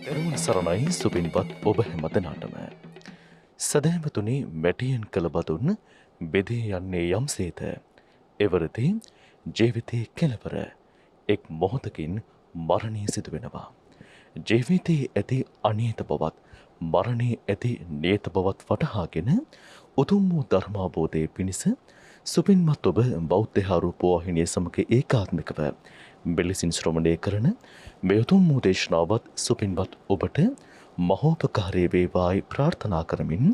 තෙරුවන් සරණයි සුපින්වත් ඔබ හැමදෙනාටම. සදහැමතුනි මැටියෙන් කළ බදුන් බෙදී යන්නේ යම්සේද. එවරදී ජීවිතයේ කෙලවර එක් මොහොතකින් මරණය සිදු වෙනවා. ජීවිතයේ ඇති අනියත බවත් මරණයේ ඇති නියත බවත් වටහාගෙන උතුම් වූ ධර්මාබෝධයේ පිණිස සුපින්වත් ඔබ බෞද්ධ රූපවාහිනිය සමග ඒකාත්මිකව මෙලෙසින් ශ්‍රවණය කරන මේ උතුම් වූ දේශනාවත් සුපින්වත් ඔබට මහෝපකාරී වේවායි ප්‍රාර්ථනා කරමින්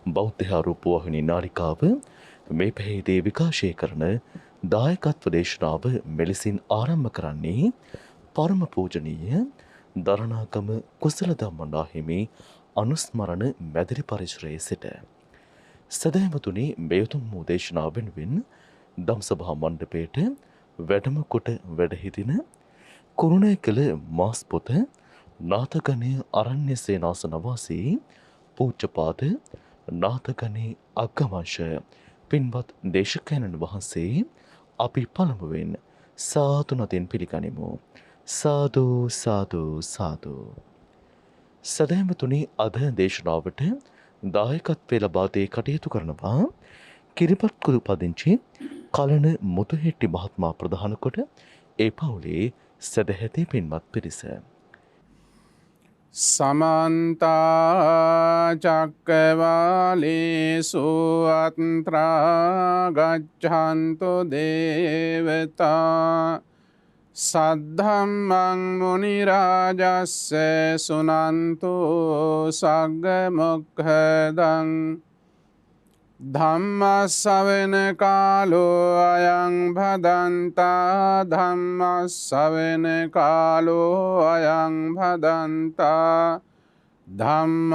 බෞද්ධ රූපවාහිනී නාලිකාව මේ පැහැදී විකාශය කරන දායකත්ව දේශනාව මෙලෙසින් ආරම්භ කරන්නේ පරම පූජනීය දරණාගම කුසල ධම්මනා හිමි අනුස්මරණ මැදිරි පරිසරයේ සිට සදහැවතුනි මේ උතුම් වූ දේශනාව වෙනුවෙන් දම්සභා මණ්ඩපයට වැඩම කොට වැඩ හිටින කුරුණෑකල මාස්පොත නාථගණේ අරණ්‍ය සේනාසන වාසී පූජ්‍යපාද නාථගණේ අග්ගවංශ පින්වත් දේශකයන්න් වහන්සේ අපි පළමුවෙන් සාදු නදින් පිළිගනිමු. සාදු සාදු සාදු. සදහැවතුනි අද දේශනාවට දායකත්වය ලබා දී කටයුතු කරනවා කිරිපත්කුරු පදිංචි කලණ මුතුහෙට්ටි මහත්මයා ප්‍රධාන කොට ඒ පවුලේ සදැහැති පින්වත් පිරිස. සමන්ත චක්කවාලේසු අත්‍රා ගච්ඡන්තු දේවතා සද්ධම්මං මුනි රාජස්ස සුනන්තු සග්ග මොක්ඛදං ධම්ම ශ්‍රවණ කාලෝ අයං භදන්තා ධම්ම ශ්‍රවණ කාලෝ අයං භදන්තා ධම්ම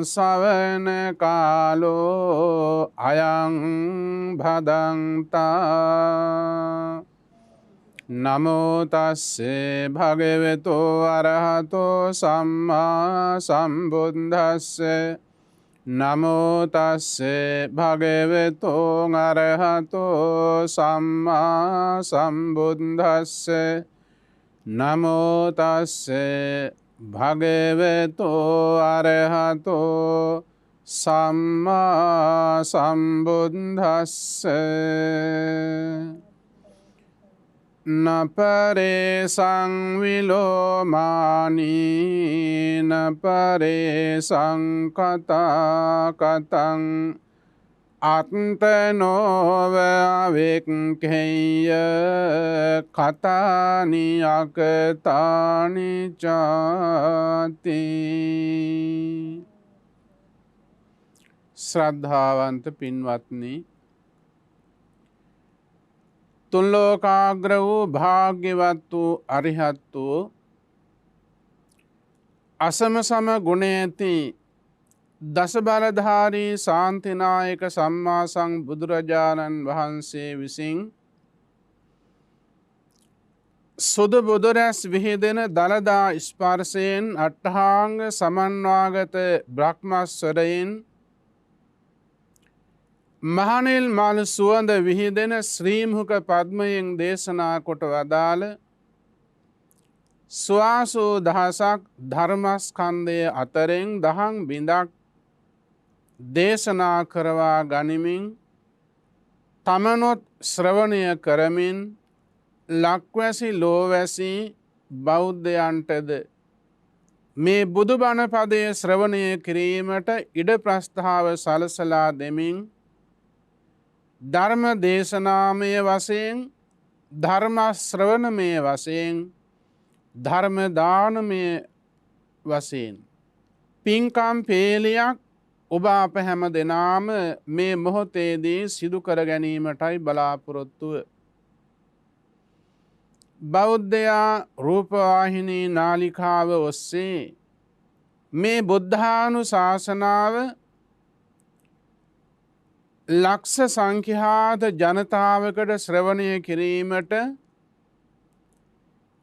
ශ්‍රවණ කාලෝ අයං භදන්තා නමෝ තස්සේ භගවතු අරහතෝ සම්මා සම්බුද්දස්සේ නමෝ තස්සේ භගවතු අරහතෝ සම්මා සම්බුද්දස්සේ නමෝ තස්සේ භගවතු අරහතෝ සම්මා සම්බුද්දස්සේ නපරේ සංවිලෝමානී නපරේ සංකතා කතං අත්තනෝව අවෙක්ඛේය කතානි අකතානි චාති. ශ්‍රද්ධාවන්ත පින්වත්නි, තුන්ලෝකාග්‍ර වූ භාග්‍යවත් වූ අරිහත් වූ අසම සම ගුණ ඇති දස බලධාරී ශාන්තිනායක සම්මා සම්බුදුරජාණන් වහන්සේ විසින් සුදු බුදුරැස් විහිදෙන දළදා ස්පර්ශයෙන් අට්ඨාංග සමන්වාගත බ්‍රහ්මස්වරයෙන් මහනෙල් මල් සුවඳ විහිදෙන ශ්‍රීමුක පද්මයෙන් දේශනා කොට වදාළ ස්වාසූ දහසක් ධර්මස්කන්ධය අතරින් දහම් බිඳක් දේශනා කරවා ගනිමින් තමනොත් ශ්‍රවණය කරමින් ලක්වැසි ලෝවැසි බෞද්ධයන්ටද මේ බුදුබණ පදය ශ්‍රවණය කිරීමට ඉඩ ප්‍රස්ථාව සලසලා දෙමින් ධර්ම දේශනාමය වශයෙන් ධර්ම ශ්‍රවණමය වශයෙන් ධර්ම දානමය වශයෙන් පින්කම් පේලියක් ඔබ අප හැම දෙනාම මේ මොහොතේදී සිදු කර ගැනීමටයි බලාපොරොත්තුව. බෞද්ධයා රූපවාහිනී නාලිකාව ඔස්සේ මේ බුද්ධානුශාසනාව ලක්ෂ සංඛ්‍යාත ජනතාවකට ශ්‍රවණය කිරීමට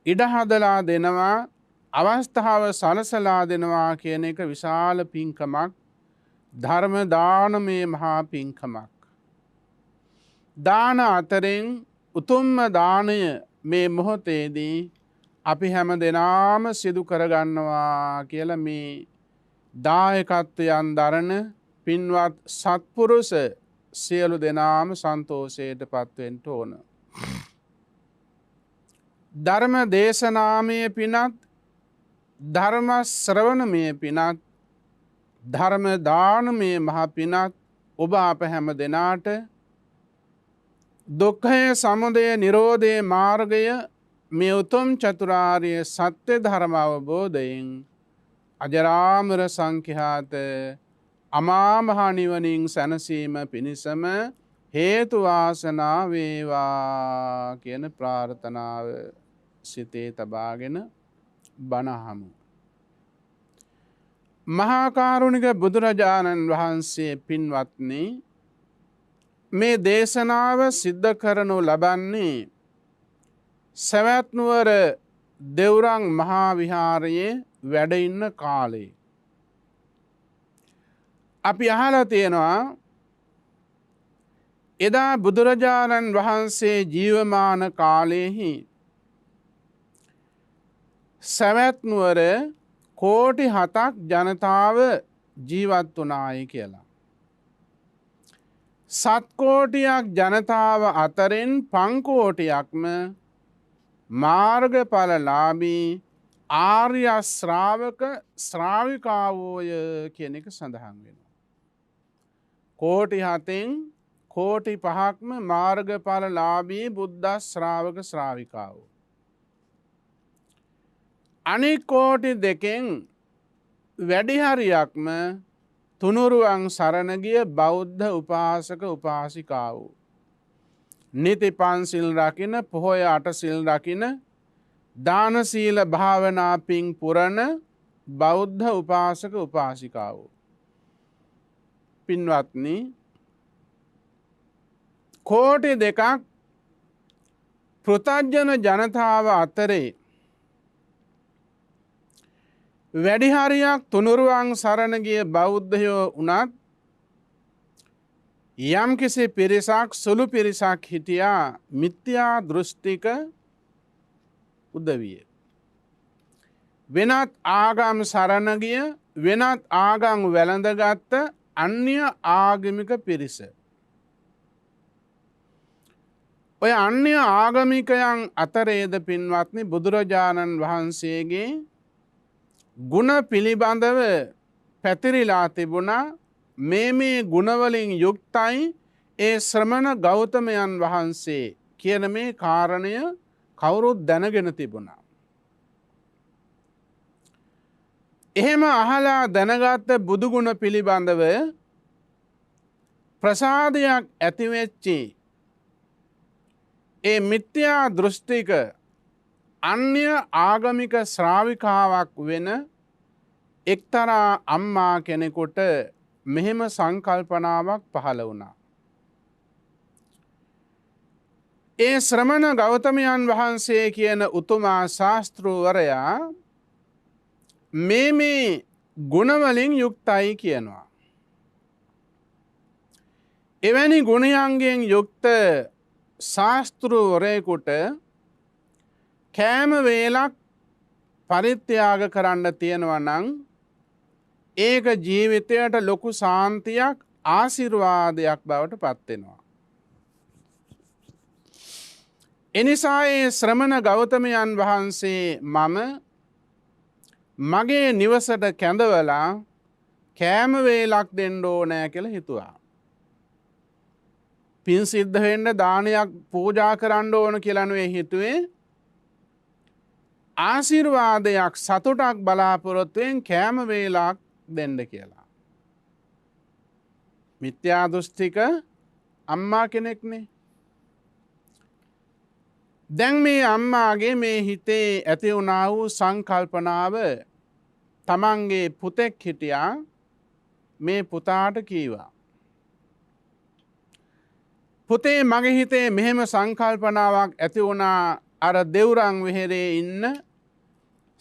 ඉඩ හදලා දෙනවා, අවස්ථාව සලසලා දෙනවා කියන එක විශාල පින්කමක්, ධර්ම දානමය මහා පින්කමක්. දාන අතරින් උතුම්ම දානය මේ මොහොතේදී අපි හැම දෙනාම සිදු කරගන්නවා කියලා මේ දායකත්වයන් දරන පින්වත් සත්පුරුෂ සියලු දෙනාම සන්තෝෂයට පත්වෙන්ට ඕන. ධර්ම දේශනාමය පිනත් ධර්ම ශ්‍රවණමය පිනත් ධර්ම දානමය මහ පිනත් ඔබ අප හැම දෙනාට දුක්ඛය සමුදය නිරෝධය මාර්ගය මේ උතුම් චතුරාර්ය සත්‍ය ධර්ම අවබෝධයෙන් අජරාමර සංඛ්‍යාත අමා මහ නිවනින් සැනසීම පිණිසම හේතු වාසනා වේවා කියන ප්‍රාර්ථනාව සිතේ තබාගෙන බණ අහමු. මහා කරුණික බුදුරජාණන් වහන්සේ පින්වත්නි, මේ දේශනාව සිද්ධ කරනු ලබන්නේ සවැත් නුවර දෙව්රම් මහා විහාරයේ වැඩ ඉන්න කාලේ. අපි අහලා තියෙනවා එදා බුදුරජාණන් වහන්සේ ජීවමාන කාලයේහි සවැත් නුවර කෝටි 7ක් ජනතාව ජීවත් වුණායි කියලා. 7 කෝටියක් ජනතාව අතරින් 5 කෝටියක්ම මාර්ගඵලලාභී ආර්ය ශ්‍රාවක ශ්‍රාවිකාවෝය කියන එක සඳහන් වෙනවා. කෝටි 7න් කෝටි 5ක්ම මාර්ගඵලලාභී බුද්ධ ශ්‍රාවක ශ්‍රාවිකාවෝ. අනික් කෝටි 2න් වැඩි හරියක්ම තුනුරුවන් සරණ ගිය බෞද්ධ උපාසක උපාසිකාවෝ. නිති පන්සිල් රකින, පොහොය 8 සිල් රකින, දාන සීල භාවනා පින් පුරන බෞද්ධ උපාසක උපාසිකාවෝ. පින්වත්නි, කෝටි 2ක් පෘථග්ජන ජනතාව අතරේ වැඩි හරියක් තුනුරුවන් සරණ ගිය බෞද්ධයෝ වුණත් යම් කිසි පිරිසක් සුළු පිරිසක් හිටියා මිත්‍යා දෘෂ්ටික උදවිය. වෙනත් ආගම් සරණ ගිය, වෙනත් ආගම් වැළඳගත්ත අන්‍ය ආගමික පිරිස. ඔය අන්‍ය ආගමිකයන් අතරේද පින්වත්නි බුදුරජාණන් වහන්සේගේ ගුණ පිළිබඳව පැතිරිලා තිබුණා. මේ ගුණවලින් යුක්තයි ඒ ශ්‍රමණ ගෞතමයන් වහන්සේ කියන මේ කාරණය කවුරුත් දැනගෙන තිබුණා. එහෙම අහලා දැනගත්ත බුදුගුණ පිළිබඳව ප්‍රසාදයක් ඇතිවෙච්චි ඒ මිත්‍යා දෘෂ්ටික අන්‍ය ආගමික ශ්‍රාවිකාවක් වෙන එක්තරා අම්මා කෙනෙකුට මෙහෙම සංකල්පනාවක් පහළ වුණා. ඒ ශ්‍රමණ ගෞතමයන් වහන්සේ කියන උතුමා ශාස්තෘවරයා මේ ගුණවලින් යුක්තයි කියනවා. එවැනි ගුණයන්ගෙන් යුක්ත ශාස්තෘවරයෙකුට කෑම වේලක් පරිත්‍යාග කරන්න තියෙනවා නම් ඒක ජීවිතයට ලොකු සාන්තියක් ආශිර්වාදයක් බවට පත්වෙනවා. එනිසා ඒ ශ්‍රමණ ගෞතමයන් වහන්සේ මම මගේ නිවසට කැඳවලා කෑම වේලක් දෙන්න ඕනෑ කියලා හිතුවා. පින් සිද්ධ වෙන්න දානයක් පූජා කරන්න ඕන කියලා නෙවෙයි හිතුවේ. ආශිර්වාදයක් සතුටක් බලාපොරොත්තුවෙන් කෑම වේලක් දෙන්න කියලා. මිත්‍යා දෘෂ්ටික අම්මා කෙනෙක්නේ. දැන් මේ අම්මාගේ මේ හිතේ ඇති වුණා වූ සංකල්පනාව තමන්ගේ පුතෙක් හිටියා. මේ පුතාට කීවා, පුතේ මගේ හිතේ මෙහෙම සංකල්පනාවක් ඇති වුණා අර දෙව්රම් වෙහෙරේ ඉන්න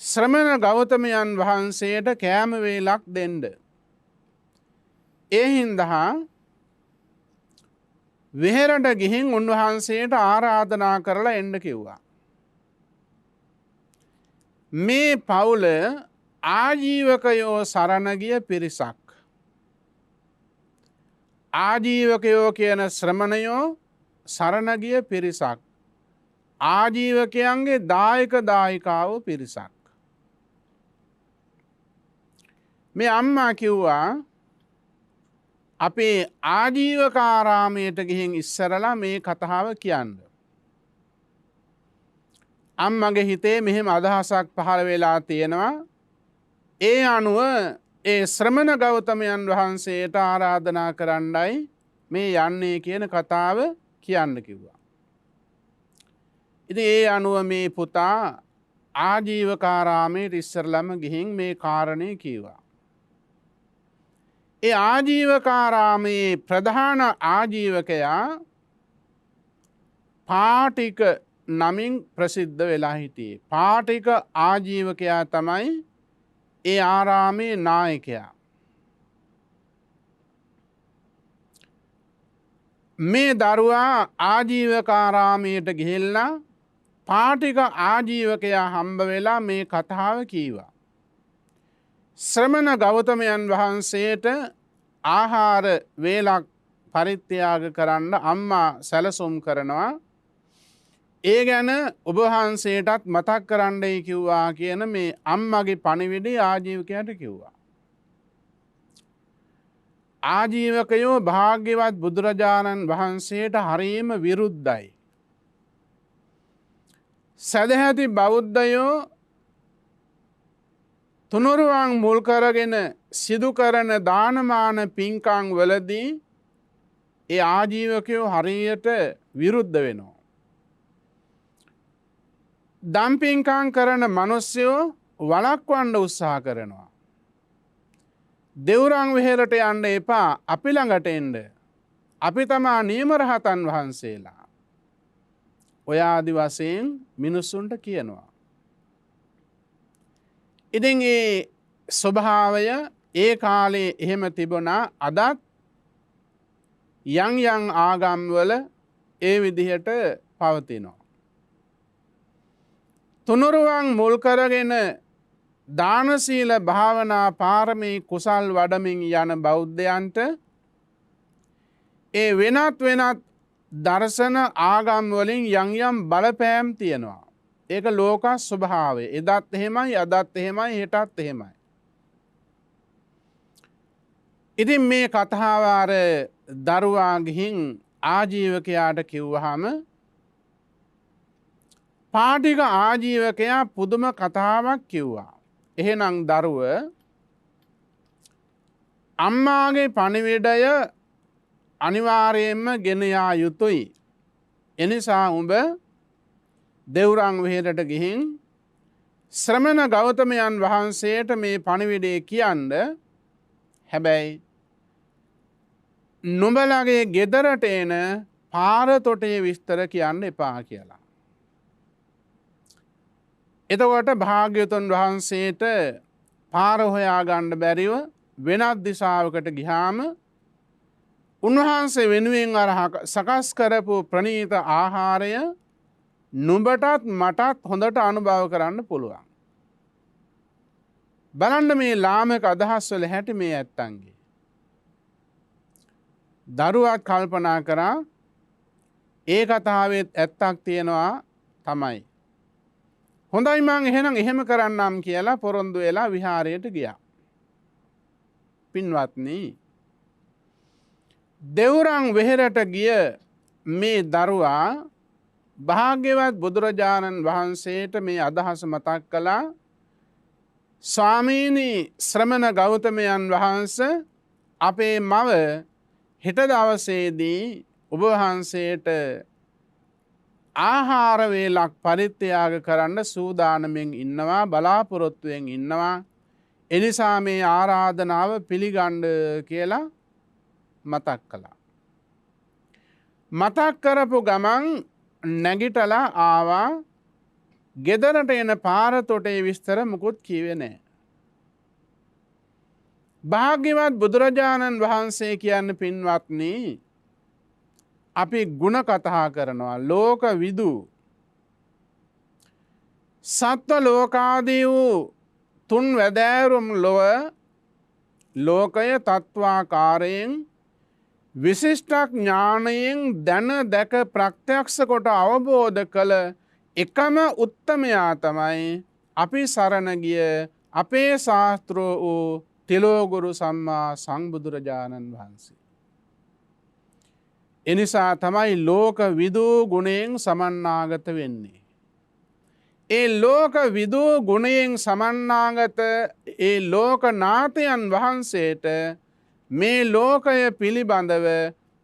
ශ්‍රමණ ගෞතමයන් වහන්සේට කෑම වේලක් දෙන්න. ඒ හින්දා වෙහෙරට ගිහින් උන්වහන්සේට ආරාධනා කරලා එන්න කිව්වා. මේ පවුල ආජීවකයෝ සරණ ගිය පිරිසක්. ආජීවකයෝ කියන ශ්‍රමණයෝ සරණ ගිය පිරිසක්. ආජීවකයන්ගේ දායක දායිකාව පිරිසක්. මේ අම්මා කිව්වා අපේ ආජීවකාරාමයට ගිහින් ඉස්සරලා මේ කතාව කියන්න. අම්මගේ හිතේ මෙහෙම අදහසක් පහළ වෙලා තියෙනවා. ඒ අනුව ඒ ශ්‍රමණ ගෞතමයන් වහන්සේට ආරාධනා කරන්නයි මේ යන්නේ කියන කතාව කියන්න කිව්වා. ඉතින් ඒ අනුව මේ පුතා ආජීවකාරාමයට ඉස්සරලම ගිහින් මේ කාරණේ කිව්වා. ඒ ආජීවකාරාමේ ප්‍රධාන ආජීවකයා පාටික නමින් ප්‍රසිද්ධ වෙලා හිටියේ. පාටික ආජීවකයා තමයි ඒ ආරාමේ නායකයා. මේ දරුවා ආජීවකාරාමයට ගිහිල්ලා පාටික ආජීවකයා හම්බ වෙලා මේ කතාව කීවා. ශ්‍රමණ ගෞතමයන් වහන්සේට ආහාර වේලක් පරිත්‍යාග කරන්න අම්මා සැලසුම් කරනවා. ඒ ගැන ඔබවහන්සේටත් මතක් කරන්නයි කිව්වා කියන මේ අම්මගේ පණිවිඩය ආජීවකයාට කිව්වා. ආජීවකයෝ භාග්‍යවත් බුදුරජාණන් වහන්සේට හරීම විරුද්ධයි. සැදැහැති බෞද්ධයෝ තුනුරුවන් මුල් කරගෙන සිදු කරන දානමාන පින්කම් වලදී ඒ ආජීවකයෝ හරියට විරුද්ධ වෙනවා. දන් පින්කම් කරන මිනිස්සුયો වළක්වන්න උත්සාහ කරනවා. දෙව්රම් වෙහෙරට යන්න එපා, අපි ළඟට එන්න. අපි තමා නියම රහතන් වහන්සේලා. ඔය ආදි වශයෙන් මිනිස්සුන්ට කියනවා. ඉතින් ඒ ස්වභාවය ඒ කාලේ එහෙම තිබුණා. අදත් යම් යම් ආගම්වල ඒ විදිහට පවතිනවා. තුනුරුවන් මුල් කරගෙන දාන සීල භාවනා පාරමී කුසල් වඩමින් යන බෞද්ධයන්ට ඒ වෙනත් දර්ශන ආගම් වලින් යම් යම් බලපෑම් තියෙනවා. ඒක ලෝක ස්වභාවය. එදත් එහෙමයි, අදත් එහෙමයි, හෙටත් එහෙමයි. ඉතින් මේ කතාව අර දරුවා ගිහින් ආජීවකයාට කිව්වහම පාටික ආජීවකයා පුදුම කතාවක් කිව්වා. එහෙනම් දරුව අම්මාගේ පණිවිඩය අනිවාර්යයෙන්ම ගෙන යා යුතුයි. එනිසා උඹ දෙව්රම් වෙහෙරට ගිහින් ශ්‍රමණ ගෞතමයන් වහන්සේට මේ පණිවිඩය කියන්න. හැබැයි නුඹලගේ ගෙදරට එන පාර තොටේ විස්තර කියන්න එපා කියලා. එතකොට භාග්‍යවතුන් වහන්සේට පාර හොයා ගන්න බැරිව වෙනත් දිශාවකට ගියාම උන්වහන්සේ වෙනුවෙන් අර සකස් කරපු ප්‍රණීත ආහාරය නුඹටත් මටත් හොඳට අනුභව කරන්න පුළුවන්. බලන්න මේ ලාමක අදහස් වල හැටි මේ ඇත්තන්ගේ. දරුවත් කල්පනා කරා ඒ කතාවෙත් ඇත්තක් තියෙනවා තමයි. හොඳයි මං එහෙනම් එහෙම කරන්නම් කියලා පොරොන්දු වෙලා විහාරයට ගියා. පින්වත්නි, දෙව්රම් වෙහෙරට ගිය මේ දරුවා භාග්‍යවත් බුදුරජාණන් වහන්සේට මේ අදහස මතක් කළා. ස්වාමීනි, ශ්‍රමණ ගෞතමයන් වහන්සේ, අපේ මව හෙට දවසේදී ඔබ වහන්සේට ආහාර වේලක් පරිත්‍යාග කරන්න සූදානමින් ඉන්නවා, බලාපොරොත්තුවෙන් ඉන්නවා. එනිසා මේ ආරාධනාව පිළිගන්න කියලා මතක් කළා. මතක් කරපු ගමන් නැගිටලා ආවා. ගෙදරට එන පාර තොටේ විස්තර මුකුත් කිව්වේ නැහැ. භාග්‍යවත් බුදුරජාණන් වහන්සේ කියන්නේ පින්වත්නි, අපි ಗುಣ කතා කරනවා, ලෝක විදු. සත්ව ලෝකාදී වූ තුන් වැදෑරුම් ලොව ලෝකය තත්වාකාරයෙන් විශිෂ්ටක් ඥානයෙන් දැන දැක ප්‍රත්‍යක්ෂ කොට අවබෝධ කළ එකම උත්තමයා තමයි අපි සරණ ගිය අපේ ශාස්ත්‍රෝ වූ තිලෝගුරු සම්මා සම්බුදුරජාණන් වහන්සේ. එනිසා තමයි ලෝක විදූ ගුණයෙන් සමන්නාගත වෙන්නේ. ඒ ලෝක විදූ ගුණයෙන් සමන්නාගත ඒ ලෝක නාථයන් වහන්සේට මේ ලෝකය පිළිබඳව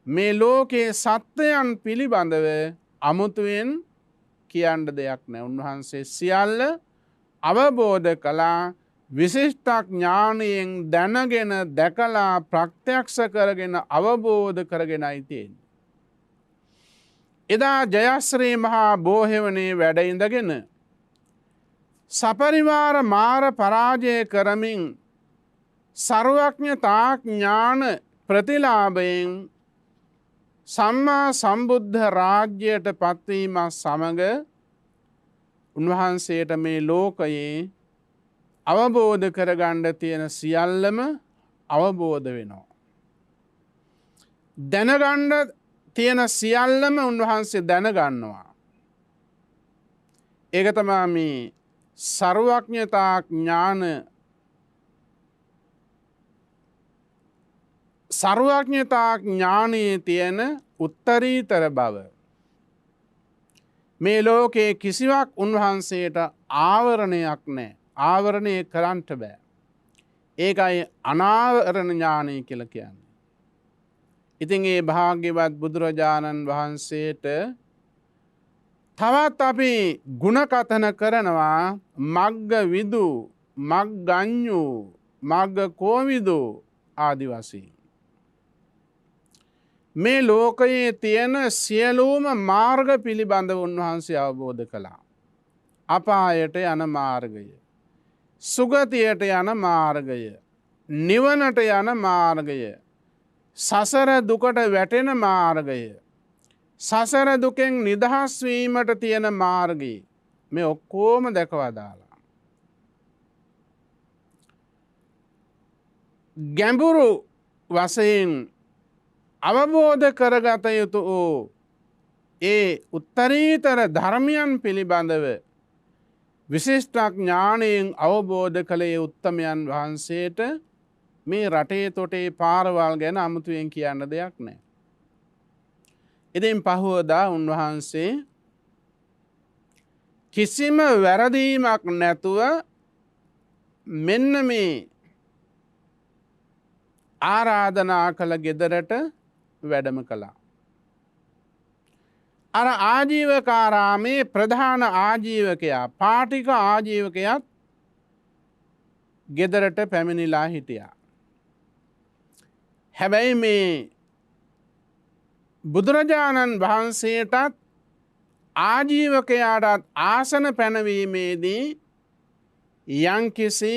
මේ ලෝකයේ සත්‍යයන් පිළිබඳව අමුතුවෙන් කියන්න දෙයක් නෑ. උන්වහන්සේ සියල්ල අවබෝධ කළා. විශිෂ්ටක් ඥානයෙන් දැනගෙන දැකලා ප්‍රත්‍යක්ෂ කරගෙන අවබෝධ කරගෙනයි තියෙන්නේ. එදා ජයශ්‍රී මහා බෝහෙවනේ වැඩ ඉඳගෙන සපරිවාර මාර පරාජය කරමින් සර්වඥතා ඥාන ප්‍රතිලාභයෙන් සම්මා සම්බුද්ධ රාජ්‍යයට පත්වීම සමග උන්වහන්සේට මේ ලෝකයේ අවබෝධ කරගන්න තියෙන සියල්ලම අවබෝධ වෙනවා. දැනගන්න තියෙන සියල්ලම උන්වහන්සේ දැනගන්නවා. ඒක තමයි මේ සර්වඥතා ඥාන සර්වඥතා ඥානයේ තියෙන උත්තරීතර බව. මේ ලෝකයේ කිසිවක් උන්වහන්සේට ආවරණයක් නැහැ. ආවරණය කරන්නට බෑ. ඒකයි අනාවරණ ඥානය කියලා කියන්නේ. ඉතින් ඒ භාග්‍යවත් බුදුරජාණන් වහන්සේට තවත් අපි ගුණකථන කරනවා මග්ග විදු, මග්ගඤ්ඤු, මග්ග කෝවිදු ආදි වශයෙන්. මේ ලෝකයේ තියෙන සියලුම මාර්ග පිළිබඳව උන්වහන්සේ අවබෝධ කළා. අපායට යන මාර්ගය, සුගතියට යන මාර්ගය, නිවනට යන මාර්ගය, සසර දුකට වැටෙන මාර්ගය, සසර දුකෙන් නිදහස් වීමට තියෙන මාර්ගය මේ ඔක්කොම දැකලා දාලා. ගැඹුරු වශයෙන් අවබෝධ කරගත යුතු වූ ඒ උත්තරීතර ධර්මයන් පිළිබඳව විශිෂ්ට ඥානයෙන් අවබෝධ කළේ උත්තමයන් වහන්සේට මේ රටේ තොටේ පාරවල් ගැන අමුතුවෙන් කියන්න දෙයක් නැහැ. ඉතින් පහුවදා උන්වහන්සේ කිසිම වැරදීමක් නැතුව මෙන්න මේ ආරාධනා කළ ගෙදරට වැඩම කළා. අර ආජීවකාරාමේ ප්‍රධාන ආජීවකයා පාටික ආජීවකයාත් ගෙදරට පැමිණිලා හිටියා. හැබැයි මේ බුදුරජාණන් වහන්සේටත් ආජීවකයාටත් ආසන පැනවීමේදී යම්කිසි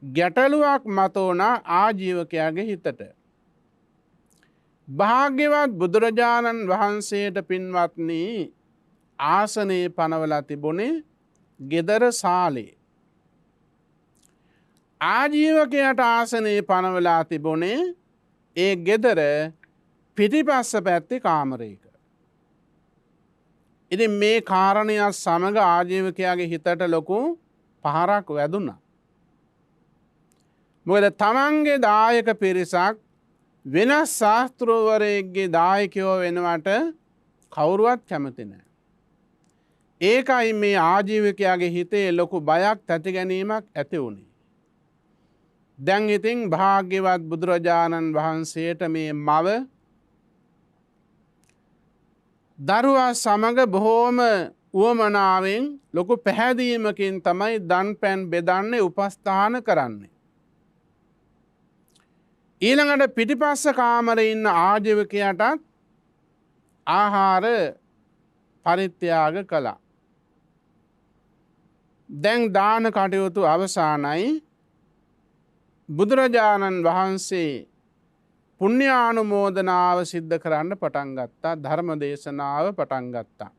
ගැටලුවක් මතුවුණා ආජීවකයාගේ හිතට. භාග්‍යවත් බුදුරජාණන් වහන්සේට පින්වත්නි ආසනයේ පනවලා තිබුණේ ගෙදර සාලේ. ආජීවකයාට ආසනයේ පනවලා තිබුණේ ඒ ගෙදර පිටිපස්ස පැත්තේ කාමරයක. ඉතින් මේ කාරණයක් සමග ආජීවකයාගේ හිතට ලොකු පහරක් වැදුණා. මොකද තමන්ගේ දායක පිරිසක් වෙනස් ශාස්ත්‍රවරයෙක්ගේ දායකයෝ වෙනවට කවුරුවත් කැමති නැහැ. ඒකයි මේ ආජීවකයාගේ හිතේ ලොකු බයක් ඇති ගැනීමක් ඇති වුණේ. දැන් ඉතින් භාග්‍යවත් බුදුරජාණන් වහන්සේට මේ මව දරුවා සමග බොහෝම උවමනාවෙන් ලොකු පැහැදීමකින් තමයි දන් පැන් බෙදන්නේ උපස්ථාන කරන්නේ. ඊළඟට පිටිපස්ස කාමරේ ඉන්න ආජීවකයාටත් ආහාර පරිත්‍යාග කළා. දැන් දාන කටයුතු අවසానයි. බුදුරජාණන් වහන්සේ පුණ්‍යානුමෝදනාව සිද්ධ කරන්න පටන් ගත්තා. ධර්ම දේශනාව පටන් ගත්තා.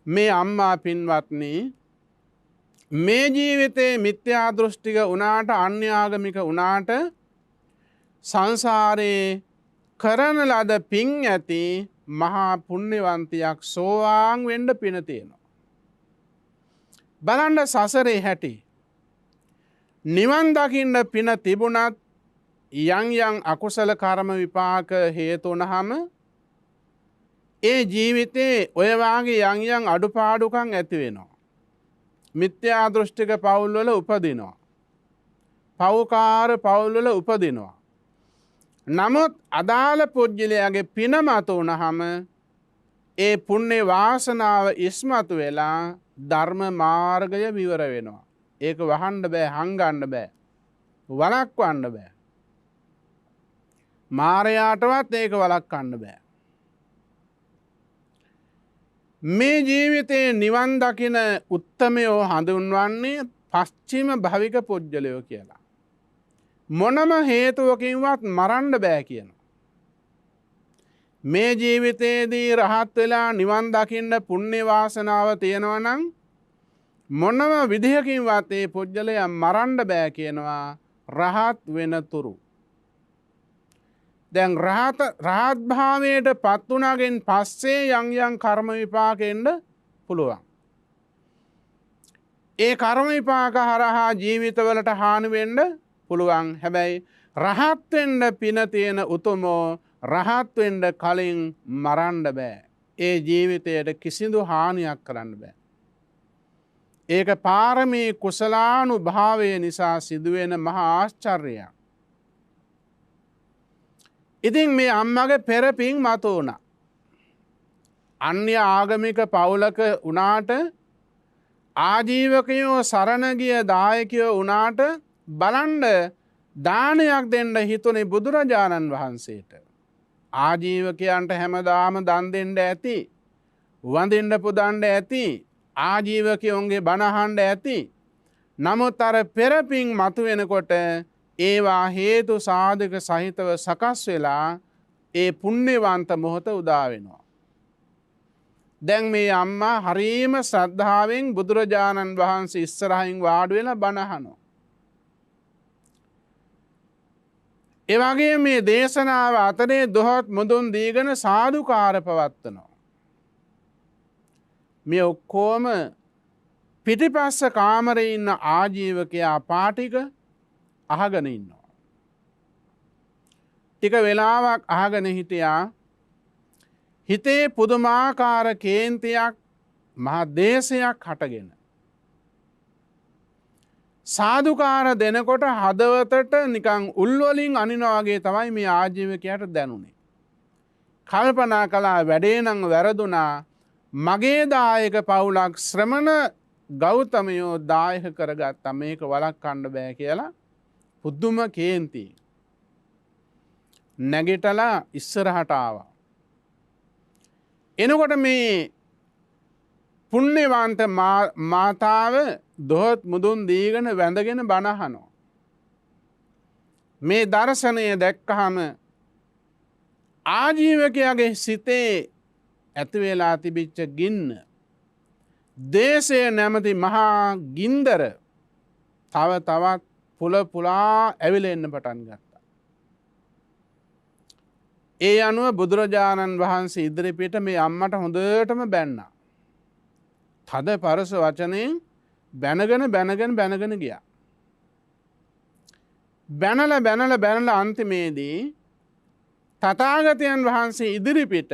මේ අම්මා පින්වත්නි මේ ජීවිතේ මිත්‍යා දෘෂ්ටික වුණාට අන්‍යාගමික වුණාට සංසාරේ කරන ලද පින් ඇති මහා පුණ්‍යවන්තයක් සෝවාන් වෙන්න පින තියෙනවා. බලන්න සසරේ හැටි. නිවන් දකින්න පින තිබුණත් යම් යම් අකුසල කර්ම විපාක හේතු වුණාම ඒ ජීවිතේ ඔය වාගේ යම් යම් අඩුපාඩුකම් ඇති වෙනවා. මිත්‍යා දෘෂ්ටික පවුල් වල උපදිනවා. පව්කාර පවුල් වල උපදිනවා. නමුත් අදාළ පුජ්‍යලයාගේ පින මත වුණාම ඒ පුණ්‍ය වාසනාව ඉස්මතු වෙලා ධර්ම මාර්ගය විවර වෙනවා. ඒක වහන්න බෑ, හංගන්න බෑ, වළක්වන්න බෑ. මාරයාටවත් ඒක වළක්වන්න බෑ. මේ ජීවිතේ නිවන් දකින උත්තමයෝ හඳුන්වන්නේ පස්චිම භවික පුජ්‍යලයෝ කියලා. මොනම හේතුවකින්වත් මරන්න බෑ කියනවා. මේ ජීවිතේදී රහත් වෙලා නිවන් දකින්න පුණ්‍ය වාසනාව තියෙනවා නම් මොනම විදිහකින්වත් ඒ පුජ්‍යලයා මරන්න බෑ කියනවා රහත් වෙනතුරු. දැන් රහත් භාවයට පත් වුණාගෙන් පස්සේ යම් යම් කර්ම විපාකෙන්න පුළුවන්. ඒ කර්ම විපාක හරහා ජීවිතවලට හානි වෙන්න පුළුවන්. හැබැයි රහත් වෙන්න පින තියෙන උතුමෝ රහත් වෙන්න කලින් මරන්න බෑ. ඒ ජීවිතයට කිසිදු හානියක් කරන්න බෑ. ඒක පාරමී කුසලානුභාවය නිසා සිදුවෙන මහා ආශ්චර්යයක්. ඉතින් මේ අම්මගේ පෙරපින් මතු වුණා. අන්‍ය ආගමික පවුලක වුණාට ආජීවකයෝ සරණ ගිය දායකයෝ වුණාට බලන්න දානයක් දෙන්න හිතුනේ බුදුරජාණන් වහන්සේට. ආජීවකයන්ට හැමදාම දන් දෙන්න ඇති, වඳින්න පුදන්න ඇති, ආජීවකයෝන්ගේ බණ අහන්න ඇති. නමුත් අර පෙරපින් මතු වෙනකොට ඒවා හේතු සාධක සහිතව සකස් වෙලා ඒ පුණ්‍යවන්ත මොහොත උදා වෙනවා. දැන් මේ අම්මා හරීම ශ්‍රද්ධාවෙන් බුදුරජාණන් වහන්සේ ඉස්සරහින් වාඩි වෙලා බණ අහනවා. ඒ වගේ මේ දේශනාව අතරේ දොහොත් මුදුන් දීගෙන සාදුකාර පවත්වනවා. මේ ඔක්කොම පිටිපස්ස කාමරේ ඉන්න ආජීවකයා පාටික අහගෙන ඉන්නවා. ටික වෙලාවක් අහගෙන හිටියා. හිතේ පුදුමාකාර කේන්තියක්, මහා දේශයක් හටගෙන. සාදුකාර දෙනකොට හදවතට නිකන් උල්වලින් අනිනවා වගේ තමයි මේ ආජීවකයාට දැනුනේ. කල්පනා කළා වැඩේ නම් වැරදුනා. මගේ දායක පවුලක් ශ්‍රමණ ගෞතමයෝ දායක කරගත්තා. මේක වළක්වන්න බෑ කියලා පුදුම කේන්ති. නැගිටලා ඉස්සරහට ආවා. එනකොට මේ පුණ්‍යවන්ත මාතාව දොහොත් මුදුන් දීගෙන වැඳගෙන බණ අහනවා. මේ දර්ශනය දැක්කහම ආජීවකයාගේ සිතේ ඇති වෙලා තිබිච්ච ගින්න, දේශය නැමැති මහා ගින්දර තව තවත් පුලා ඇවිලෙන්න පටන් ගත්තා. ඒ අනුව බුදුරජාණන් වහන්සේ ඉදිරිපිට මේ අම්මට හොඳටම බැන්නා. තද පරස වචනයෙන් බැනගෙන ගියා. බැනලා අන්තිමේදී තථාගතයන් වහන්සේ ඉදිරිපිට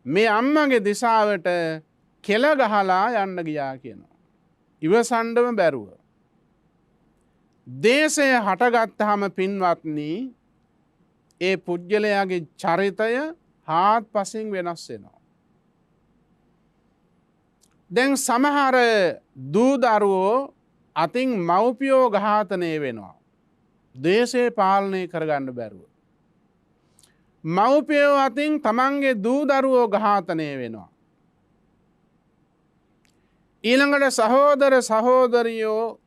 මේ අම්මගේ දිශාවට කෙල ගහලා යන්න ගියා කියනවා. ඉවසන්නම බැරුව. දේශය හටගත්තාම පින්වත්නි ඒ පුජ්‍යලයාගේ චරිතය හාත්පසින් වෙනස් වෙනවා. දැන් සමහර දූ දරුවෝ අතින් මව්පියෝ ඝාතනය වෙනවා. දේශය පාලනය කරගන්න බැරුව. මව්පියෝ අතින් තමන්ගේ දූ දරුවෝ ඝාතනය වෙනවා. ඊළඟට සහෝදර සහෝදරියෝ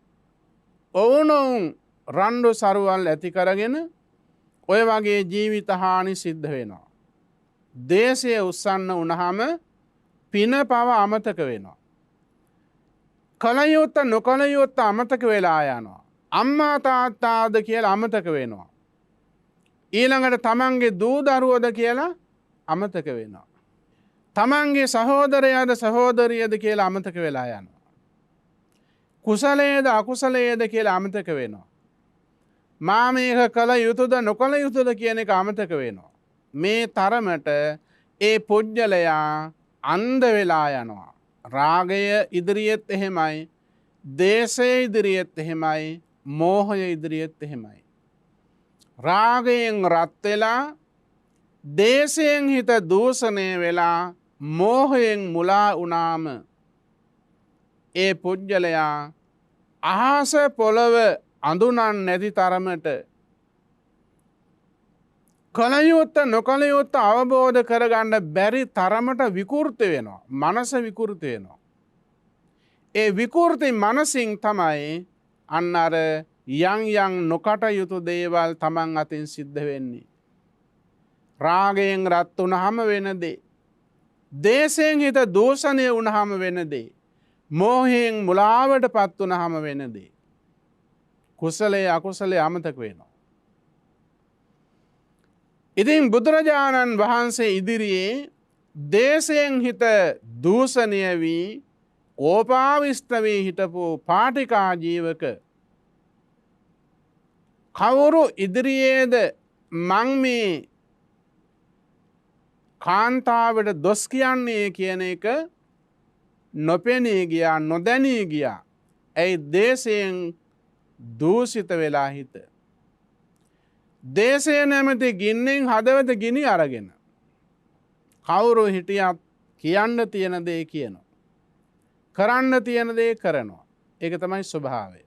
ඔවුනොවුන් රණ්ඩු සරුවල් ඇති කරගෙන ඔය වගේ ජීවිත හානි සිද්ධ වෙනවා. දේශය උස්සන්න වුණාම පින පව අමතක වෙනවා. කලයුත්ත නොකලයුත්ත අමතක වෙලා යනවා. අම්මා තාත්තාද කියලා අමතක වෙනවා. ඊළඟට තමන්ගේ දූ දරුවෝද කියලා අමතක වෙනවා. තමන්ගේ සහෝදරයාද සහෝදරියද කියලා අමතක වෙලා යනවා. කුසලයේද අකුසලයේද කියලා අමතක වෙනවා. මා මේක කළ යුතුද නොකළ යුතුද කියන එක අමතක වෙනවා. මේ තරමට ඒ පුජ්‍යලයා අන්ධ වෙලා යනවා. රාගය ඉදිරියෙත් එහෙමයි, දේශය ඉදිරියෙත් එහෙමයි, මෝහය ඉදිරියෙත් එහෙමයි. රාගයෙන් රත් වෙලා, දේශයෙන් හිත දූෂණය වෙලා, මෝහයෙන් මුලා වුණාම ඒ පුජ්‍යලයා අහස පොළව අඳුනන් නැති තරමට කලයුත්ත නොකලයුත්ත අවබෝධ කරගන්න බැරි තරමට විකෘති වෙනවා. මනස විකෘති වෙනවා. ඒ විකෘති මනසින් තමයි අන්න අර යම් නොකටයුතු දේවල් තමන් අතින් සිද්ධ වෙන්නේ. රාගයෙන් රත් වුණාම වෙන දේ, දේශයෙන් හිත දූෂණය වුණාම වෙන දේ, මෝහයෙන් මුලාවට පත් වුණාම වෙන දේ. කුසලයේ අකුසලයේ අමතක වෙනවා. ඉතින් බුදුරජාණන් වහන්සේ ඉදිරියේ දේශයෙන් හිත දූෂණය වී කෝපාවිෂ්ඨ වී හිටපු පාටිකා ජීවක කවුරු ඉදිරියේද මං මේ කාන්තාවට දොස් කියන්නේ කියන එක නොපෙනී ගියා, නොදැනී ගියා. ඇයි? දේශයෙන් දූෂිත වෙලා හිත. දේශය නැමැති ගින්නෙන් හදවත ගිනි අරගෙන කවුරු හිටියත් කියන්න තියෙන දේ කියනවා, කරන්න තියෙන දේ කරනවා. ඒක තමයි ස්වභාවය.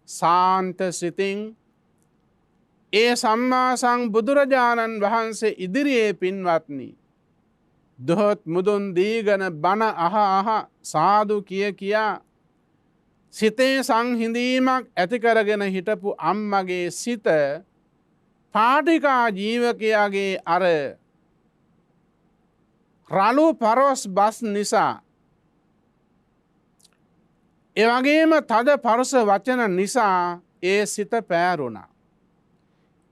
සාන්ත සිතින් ඒ සම්මා සම්බුදුරජාණන් වහන්සේ ඉදිරියේ පින්වත්නි, දොහොත් මුදුන් දීගෙන බණ අහ සාදු කියා සිතේ සංහිඳීමක් ඇති කරගෙන හිටපු අම්මගේ සිත පාටිකා ජීවකයාගේ අර රළු පරොස් බස් නිසා, එවැගේම තද පරුස වචන නිසා ඒ සිත පෑරුණා.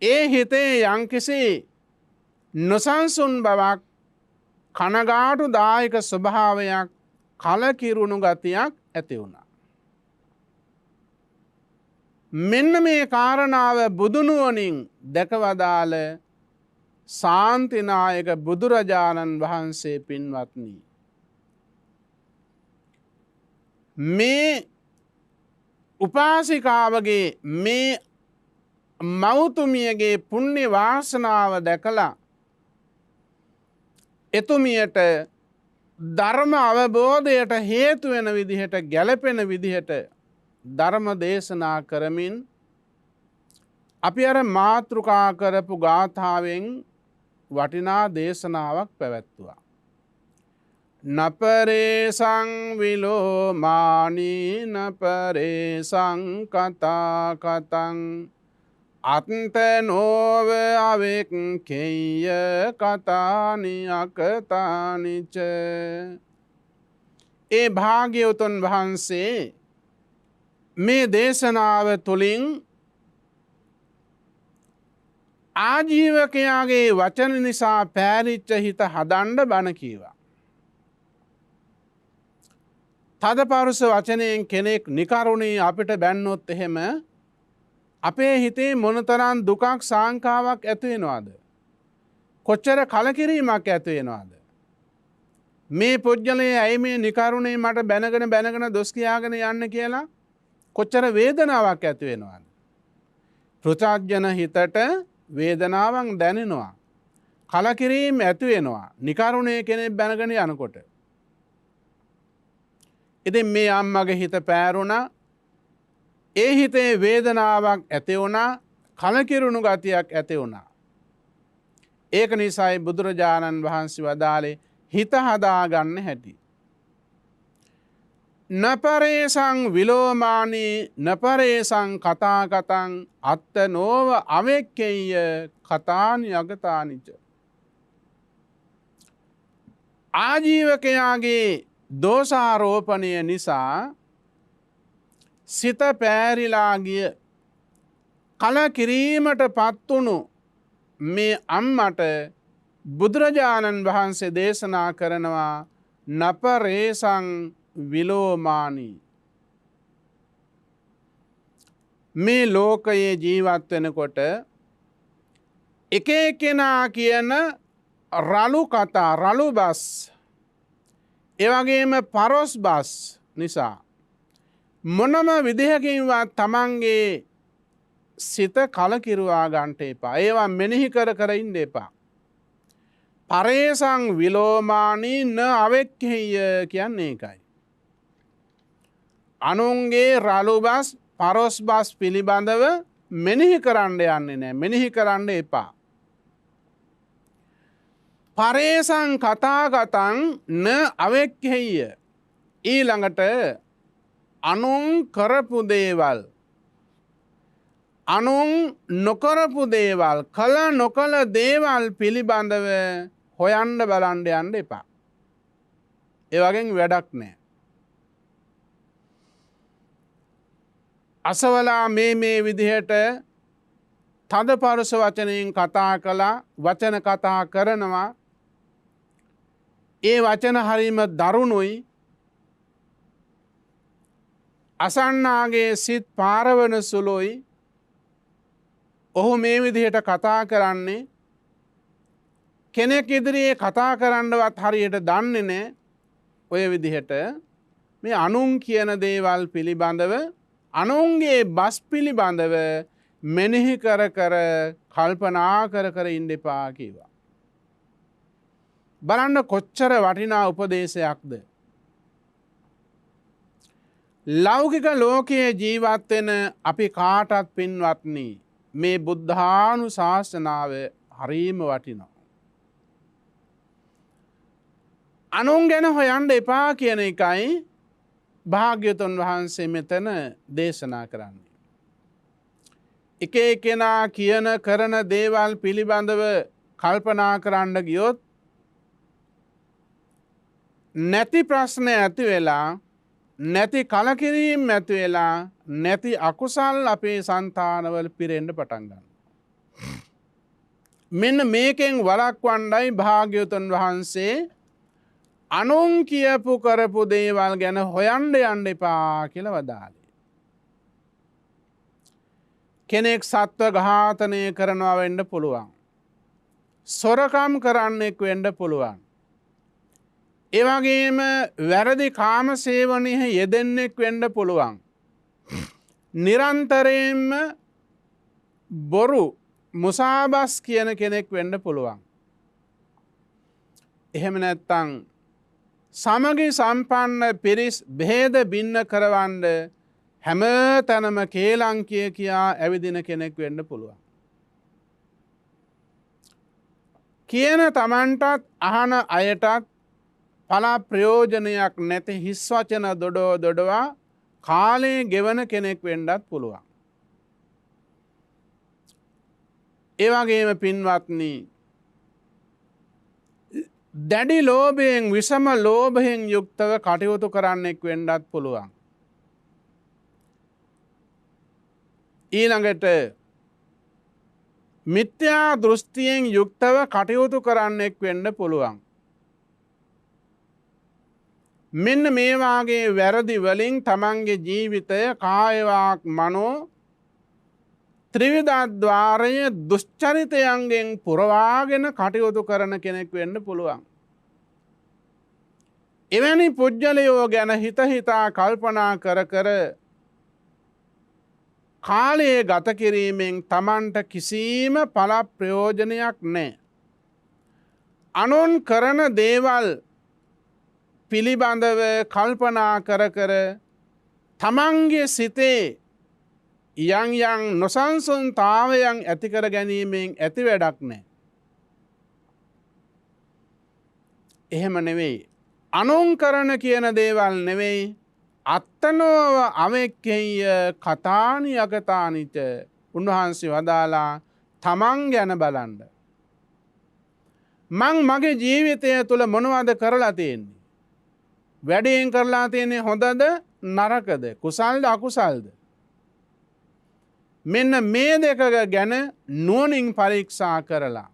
ඒ හිතේ යම්කිසි නොසන්සුන් බවක්, කනගාටුදායක ස්වභාවයක්, කලකිරුණු ගතියක් ඇති වුණා. මෙන්න මේ කාරණාව බුදුනුවණින් දැකවදාළ ශාන්තිනායක බුදුරජාණන් වහන්සේ පින්වත්නි, මේ උපාසිකාවගේ, මේ මෞතුමියගේ පුණ්‍ය වාසනාව දැකලා එතුමියට ධර්ම අවබෝධයට හේතු වෙන විදිහට, ගැළපෙන විදිහට ධර්ම දේශනා කරමින් අපි අර මාතෘකා කරපු ගාථාවෙන් වටිනා දේශනාවක් පැවැත්තුවා. නපරේසං විලෝමානී නපරේසං කතා කතං අත්තනෝව අවෙක්කෙය කතානි අකතානිච. ඒ භාග්‍යවතුන් වහන්සේ මේ දේශනාව තුළින් ආජීවකයාගේ වචන නිසා පෑරිච්ච හිත හදන්ඩ බණ කීවා. තද පරුස වචනයෙන් කෙනෙක් නිකරුණේ අපිට බැන්නොත් එහෙම අපේ හිතේ මොනතරම් දුකක් සාංකාවක් ඇති වෙනවද? කොච්චර කලකිරීමක් ඇති වෙනවද? මේ පුජ්‍යලයේ ඇයි මේ නිකරුණේ මට බැනගෙන දොස් කියාගෙන යන්න කියලා කොච්චර වේදනාවක් ඇති වෙනවද? පෘථග්ජන හිතට වේදනාවක් දැනෙනවා, කලකිරීම ඇති වෙනවා නිකරුණේ කෙනෙක් බැනගෙන යනකොට. ඉතින් මේ අම්මගේ හිත පෑරුණා, ඒ හිතේ වේදනාවක් ඇති වුණා, කලකිරුණු ගතියක් ඇති වුණා. ඒක නිසායි බුදුරජාණන් වහන්සේ වදාළේ හිත හදාගන්න හැටි. නපරේසං විලෝමානී නපරේසං කතා කතං අත්තනෝව අවෙක්කෙය කතානි අගතානිච. ආජීවකයාගේ දෝෂාරෝපණය නිසා සිත පෑරිලා ගිය කලකිරීමට පත්වුණු මේ අම්මට බුදුරජාණන් වහන්සේ දේශනා කරනවා නපරේසං විලෝමානී. මේ ලෝකයේ ජීවත් වෙනකොට එක කෙනා කියන රළු කතා රළු බස් එවගේම පරොස් බස් නිසා මොනම විදිහකින්වත් තමන්ගේ සිත කලකිරුවා ගන්නට එපා. ඒවා මෙනෙහි කර කර ඉන්න එපා. පරේසං විලෝමානී න අවෙක්ඛෙය්‍ය කියන්නේ ඒකයි. අනුන්ගේ රළු බස් පරොස් බස් පිළිබඳව මෙනෙහි කරන්න යන්නේ නැහැ. මෙනෙහි කරන්න එපා. පරේසං කතාගතං න අවෙක්ඛෙය්‍ය ඊළඟට අනුන් කරපු දේවල් අනුන් නොකරපු දේවල් කළ නොකළ දේවල් පිළිබඳව හොයන්න බලන්න යන්න එපා. ඒ වගේන් වැඩක් නැහැ. අසවලා මේ විදිහට තද පරුෂ වචනයෙන් කතා කළා වචන කතා කරනවා. ඒ වචන හරීම දරුණුයි. අසන්නාගේ සිත් පාරවන සුළුයි. ඔහු මේ විදිහට කතා කරන්නේ කෙනෙක් ඉදිරියේ කතා කරන්නවත් හරියට දන්නේ නැහැ. ඔය විදිහට මේ අනුන් කියන දේවල් පිළිබඳව අනුන්ගේ බස් පිළිබඳව මෙනෙහි කර කර කල්පනා කර කර ඉන්න එපා කිව්වා. බලන්න කොච්චර වටිනා උපදේශයක්ද. ලෞකික ලෝකයේ ජීවත් වෙන අපි කාටත් පින්වත්නි මේ බුද්ධානුශාසනාව හරීම වටිනවා. අනුන් ගැන හොයන්න එපා කියන එකයි භාග්‍යවතුන් වහන්සේ මෙතන දේශනා කරන්නේ. එක කෙනා කියන කරන දේවල් පිළිබඳව කල්පනා කරන්න ගියොත් නැති ප්‍රශ්න ඇති වෙලා නැති කලකිරීම් ඇති වෙලා නැති අකුසල් අපේ సంతානවල පිරෙන්න පටන් ගන්නවා. මෙන්න මේකෙන් වළක්වන්නයි භාග්‍යවතුන් වහන්සේ අනුන් කියපු කරපු දේවල් ගැන හොයන්න යන්න එපා කියලා වදාළේ. කෙනෙක් සත්ව ඝාතනය කරනවා වෙන්න පුළුවන්. සොරකම් කරන්නෙක් වෙන්න පුළුවන්. ඒ වගේම වැරදි කාම සේවනයේ යෙදෙන්නෙක් වෙන්න පුළුවන්. නිරන්තරයෙන්ම බොරු මුසාබස් කියන කෙනෙක් වෙන්න පුළුවන්. එහෙම නැත්තම් සමගි සම්පන්න පිරිස් භේද බින්න කරවන්න හැම තැනම කේලම් කියා ඇවිදින කෙනෙක් වෙන්න පුළුවන්. කියන තමන්ටත් අහන අයටත් පලා ප්‍රයෝජනයක් නැති හිස් වචන දොඩවා කාලේ ගෙවන කෙනෙක් වෙන්නත් පුළුවන්. ඒ වගේම පින්වත්නි දැඩි ලෝභයෙන් විෂම ලෝභයෙන් යුක්තව කටයුතු කරන්නෙක් වෙන්නත් පුළුවන්. ඊළඟට මිත්‍යා දෘෂ්ටියෙන් යුක්තව කටයුතු කරන්නෙක් වෙන්න පුළුවන්. මෙන්න මේ වාගේ වැරදි වලින් තමන්ගේ ජීවිතය කාය වාක් මනෝ ත්‍රිවිධද්වාරය දුෂ්චරිතයන්ගෙන් පුරවාගෙන කටයුතු කරන කෙනෙක් වෙන්න පුළුවන්. එවැනි පුජ්‍යලයෝ ගැන හිත හිතා කල්පනා කර කර කාලයේ ගත කිරීමෙන් තමන්ට කිසිම පල ප්‍රයෝජනයක් නැහැ. අනුන් කරන දේවල් පිළිබඳව කල්පනා කර කර තමන්ගේ සිතේ යම් යම් නොසන්සුන්තාවයන් ඇති කර ගැනීමෙන් ඇති වැඩක් නැහැ. එහෙම නෙවෙයි. අනුන් කරන කියන දේවල් නෙවෙයි අත්තනෝව අවෙක්කෙය කතානි අගතානිච උන්වහන්සේ වදාලා තමන් ගැන බලන්න. මං මගේ ජීවිතය තුළ මොනවද කරලා තියෙන්නේ. වැඩියෙන් කරලා තියෙන්නේ හොඳද නරකද කුසල්ද අකුසල්ද. මෙන්න මේ දෙක ගැන නුවණින් පරීක්ෂා කරලා.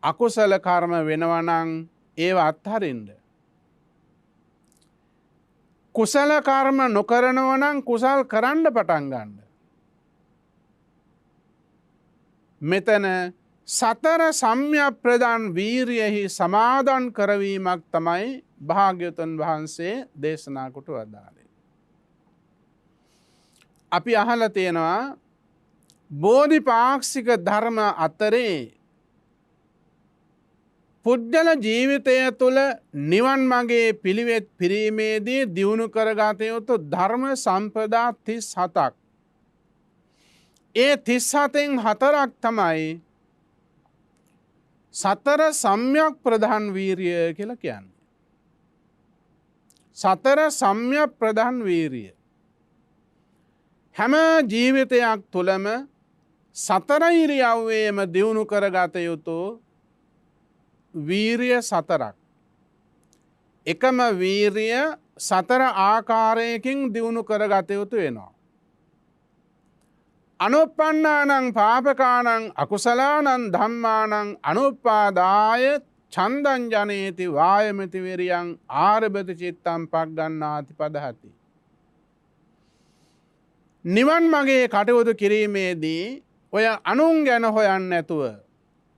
අකුසල කර්ම වෙනවනං ඒව අත්හරින්ද. කුසල කර්ම නොකරනවනං කුසල් කරන්න පටන් ගන්න. මෙතන සතර සම්‍යක් ප්‍රදාන් වීරියෙහි සමාදන් කරවීමක් තමයි භාග්‍යවතුන් වහන්සේ දේශනා කොට වදාළේ. අපි අහලා තියෙනවා බෝධිපාක්ෂික ධර්ම අතරේ පුද්ගල ජීවිතය තුළ නිවන් මගේ පිළිවෙත් පිරීමේදී දියුණු කරගත යුතු ධර්ම සම්පදා 37ක්. ඒ 37න් 4ක් තමයි සතර සම්‍යක් ප්‍රධාන වීරිය කියලා කියන්නේ. සතර සම්‍යක් ප්‍රධාන වීරිය. හැම ජීවිතයක් තුළම සතර ඉරියව්වේම දියුණු කරගත යුතු වීරිය සතරක්. එකම වීරිය සතර ආකාරයකින් දියුණු කරගත යුතු වෙනවා. අනුප්පන්නානං පාපකානං අකුසලානං ධම්මානං අනුප්පාදාය ඡන්දං ජනේති වායමති විරියං ආරභති චිත්තං පග්ගණ්ණාති පදහති. නිවන් මගේ කටයුතු කිරීමේදී ඔය අනුන් ගැන හොයන්න නැතුව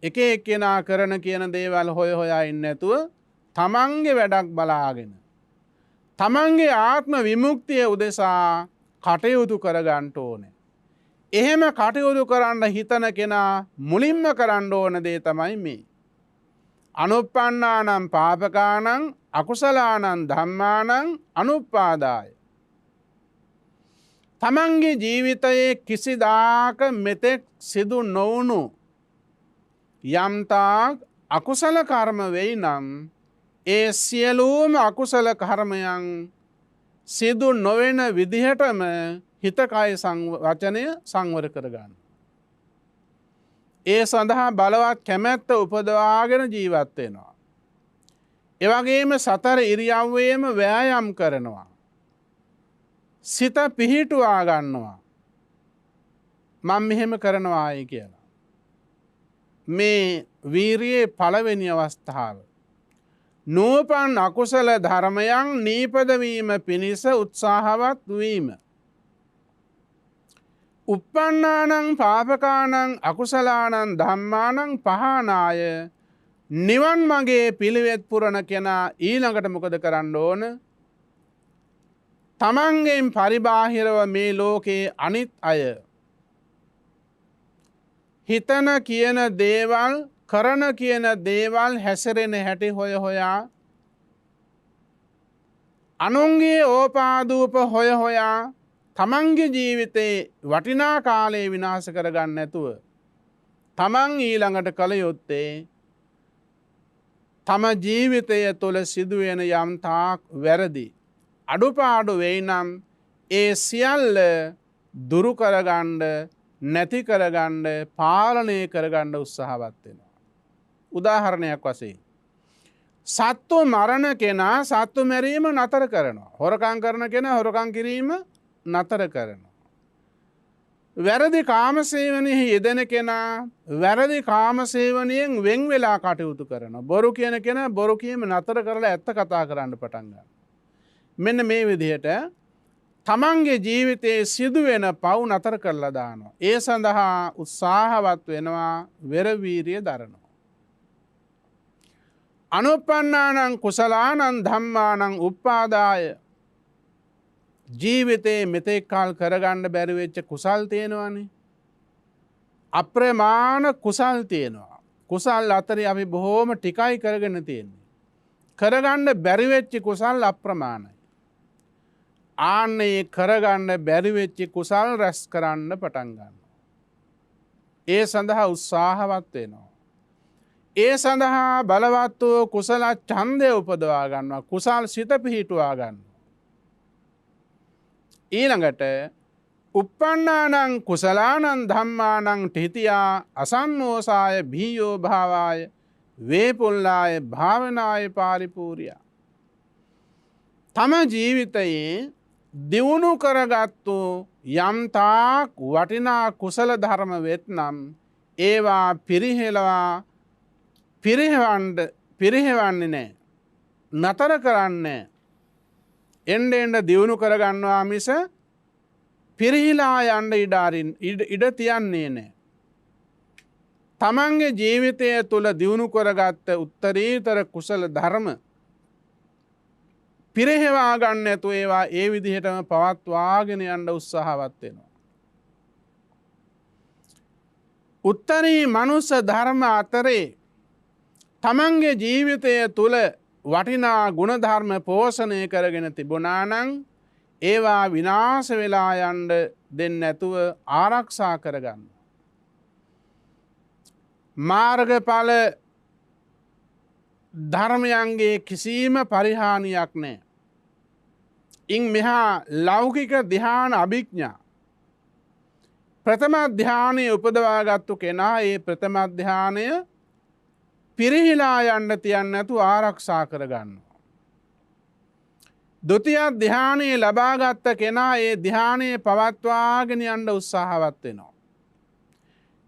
එක එක්කෙනා කරන කියන දේවල් හොය හොයා ඉන්නේ නැතුව තමන්ගේ වැඩක් බලාගෙන තමන්ගේ ආත්ම විමුක්තිය උදෙසා කටයුතු කරගන්න ඕනේ. එහෙම කටයුතු කරන්න හිතන කෙනා මුලින්ම කරන්න ඕන දේ තමයි මේ. අනුප්පන්නානම් පාපකානං අකුසලානං ධම්මානං අනුප්පාදාය. තමන්ගේ ජීවිතයේ කිසිදාක මෙතෙක් සිදු නොවුණු යම්තාක් අකුසල කර්ම වෙයි නම් ඒ සියලුම අකුසල කර්මයන් සිදු නොවන විදිහටම හිතකය වචනය සංවර කරගන්න. ඒ සඳහා බලවත් කැමැත්ත උපදවාගෙන ජීවත් වෙනවා. එවැගේම සතර ඉරියව්වේම වෑයම් කරනවා. සිත පිහිටුවා ගන්නවා. මම මෙහෙම කරනවායි කියලා. මේ වීරියේ පළවෙනි අවස්ථාව. නූපන් අකුසල ධර්මයන් නීපදවීම පිණිස උත්සාහවත් වීම. උප්පන්නානං පාපකානං අකුසලානං ධම්මානං පහනාය නිවන් මගේ පිළිවෙත් පුරන කෙනා ඊළඟට මොකද කරන්න ඕන? තමන්ගෙන් පරිබාහිරව මේ ලෝකයේ අනිත් අය හිතන කියන දේවල් කරන කියන දේවල් හැසිරෙන හැටි හොය හොයා අනුන්ගේ ඕපාදූප හොය හොයා තමන්ගේ ජීවිතේ වටිනා කාලය විනාශ කරගන්න නැතුව තමන් ඊළඟට කළ යුත්තේ තම ජීවිතය තුළ සිදුවෙන යම් තාක් වැරදි අඩුපාඩු වෙයි නම් ඒ සියල්ල දුරු කරගන්න නැති කරගන්න පාලනය කරගන්න උත්සාහවත් වෙනවා. උදාහරණයක් වශයෙන් සත්තු මරණ කෙනා සත්තු මැරීම නතර කරනවා. හොරකම් කරන කෙනා හොරකම් කිරීම නතර කරනවා. වැරදි කාමසේවනයෙහි යෙදෙන කෙනා වැරදි කාමසේවනයෙන් වෙන් වෙලා කටයුතු කරනවා. බොරු කියන කෙනා බොරු කීම නතර කරලා ඇත්ත කතා කරන්න පටන් ගන්නවා. මෙන්න මේ විදිහට තමන්ගේ ජීවිතයේ සිදුවෙන පව් නතර කරලා දානවා. ඒ සඳහා උත්සාහවත් වෙනවා, වෙරවීරිය දරනවා. අනුප්පන්නානං කුසලානං ධම්මානං උප්පාදාය ජීවිතේ මෙතෙක් කල් කරගන්න බැරි වෙච්ච කුසල් තියෙනවනේ. අප්‍රමාණ කුසල් තියෙනවා. කුසල් අතරේ අපි බොහෝම ටිකයි කරගෙන තියෙන්නේ. කරගන්න බැරි වෙච්ච කුසල් අප්‍රමාණයි. ආන්නේ කරගන්න බැරි වෙච්ච කුසල් රැස් කරන්න පටන් ගන්නවා. ඒ සඳහා උත්සාහවත් වෙනවා. ඒ සඳහා බලවත් වූ කුසල ඡන්දය උපදවා ගන්නවා. කුසල් සිත පිහිටුවා ගන්නවා. ඊළඟට උප්පන්නානං කුසලානං ධම්මානං තිතියා අසම්මෝසාය භීයෝ භාවාය වේපුල්ලාය භාවනාය පාරිපූර්ය. තම ජීවිතයේ දියුණු කරගත්තු යම්තාක් වටිනා කුසල ධර්ම වෙත්නම් ඒවා පිරිහෙවන්නේ නෑ. නතර කරන්නේ එන්ඩ එන්ඩ දියුණු කරගන්නවා මිස පිරිහිලා යන්ඩ ඉඩ තියන්නේ නෑ. තමන්ගේ ජීවිතය තුළ දියුණු කරගත්ත උත්තරීතර කුසල ධර්ම පිරහෙවා ගන්න ඇතු ඒවා ඒ විදිහටම පවත්වාගෙන යන්න උත්සාහවත් වෙනවා. උත්තරී මනුස්ස ධර්ම අතරේ තමන්ගේ ජීවිතය තුළ වටිනා ගුණධර්ම පෝෂණය කරගෙන තිබුණානං ඒවා විනාශ වෙලා යන්න දෙන්න ඇතුව ආරක්ෂා කරගන්න. මාර්ගඵල ධර්මයන්ගේ කිසිම පරිහානියක් නෑ. ඉන් මෙහා ලෞකික ධ්‍යාන අභිඥා ප්‍රථම ධ්‍යානය උපදවාගත්තු කෙනා ඒ ප්‍රථම ධ්‍යානය පිරිහිලා යන්න තියන්නතු ආරක්ෂා කරගන්න. දුතිය ධ්‍යානයේ ලබාගත්ත කෙනා ඒ ධ්‍යානයේ පවත්වාගෙන යන්න උත්සාහවත් වෙනවා.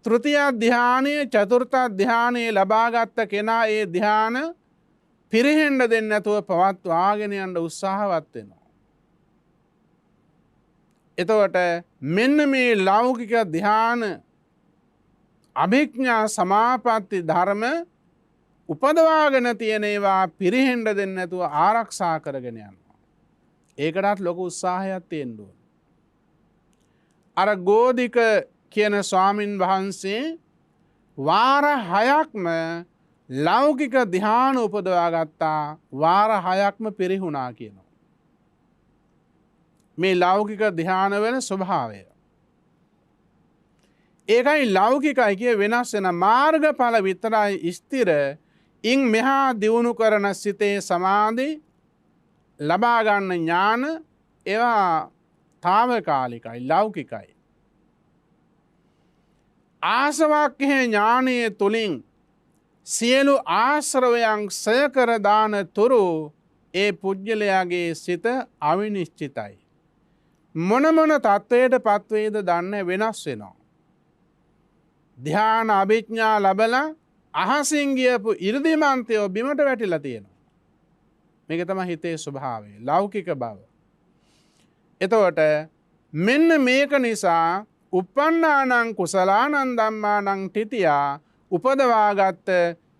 තෘතිය ධ්‍යානයේ චතුර්ථ ධ්‍යානයේ ලබාගත්ත කෙනා ඒ ධ්‍යාන පිරිහෙන්ඩ දෙන්නතුව පවත්වාගෙන යන්න උත්සාහවත් වෙනවා. එතවට මෙන්න මේ ලෞකික ධ්‍යාන අභිඥා සමාපatti ධර්ම උපදවාගෙන තියෙනේවා පිරිහෙන්ඩ දෙන්නතුව ආරක්ෂා කරගෙන යනවා. ඒකටත් ලොකු උත්සාහයක් තියෙන්න ඕන. අර ගෝධික කියන ස්වාමින් වහන්සේ වාර 6ක්ම ලෞකික ධ්‍යාන උපදවාගත්තා වාර 6ක්ම පිරිහුණා කියනවා. මේ ලෞකික ධ්‍යාන වල ස්වභාවය. ඒකයි ලෞකිකයි කිය වෙනස් වෙන මාර්ගඵල විතරයි ස්ථිර. ඉන් මෙහා දියුණු කරන සිතේ සමාධි ලබාගන්න ඥාන ඒවා තාවකාලිකයි ලෞකිකයි. ආසවක්්‍යය ඥානය තුළින් සියලු ආශ්‍රවයන් සයකරදාන තුරු ඒ පුද්ගලයාගේ සිත අවිනිශ්චිතයි. මොනමොන තත්ත්වයට පත්වේද දන්න වෙනස් වෙනවා. ධ්‍යාන අභිඥා ලබල අහසින් ගියපු ඉර්දිමන්තයෝ බිමට වැටිලා තියෙනවා. මේක තම හිතේ ස්වභාවය ලෞකික බව. එතකොට මෙන්න මේක නිසා උපන්නානං කුසලානං ධම්මානං තිතියා උපදවාගත්ත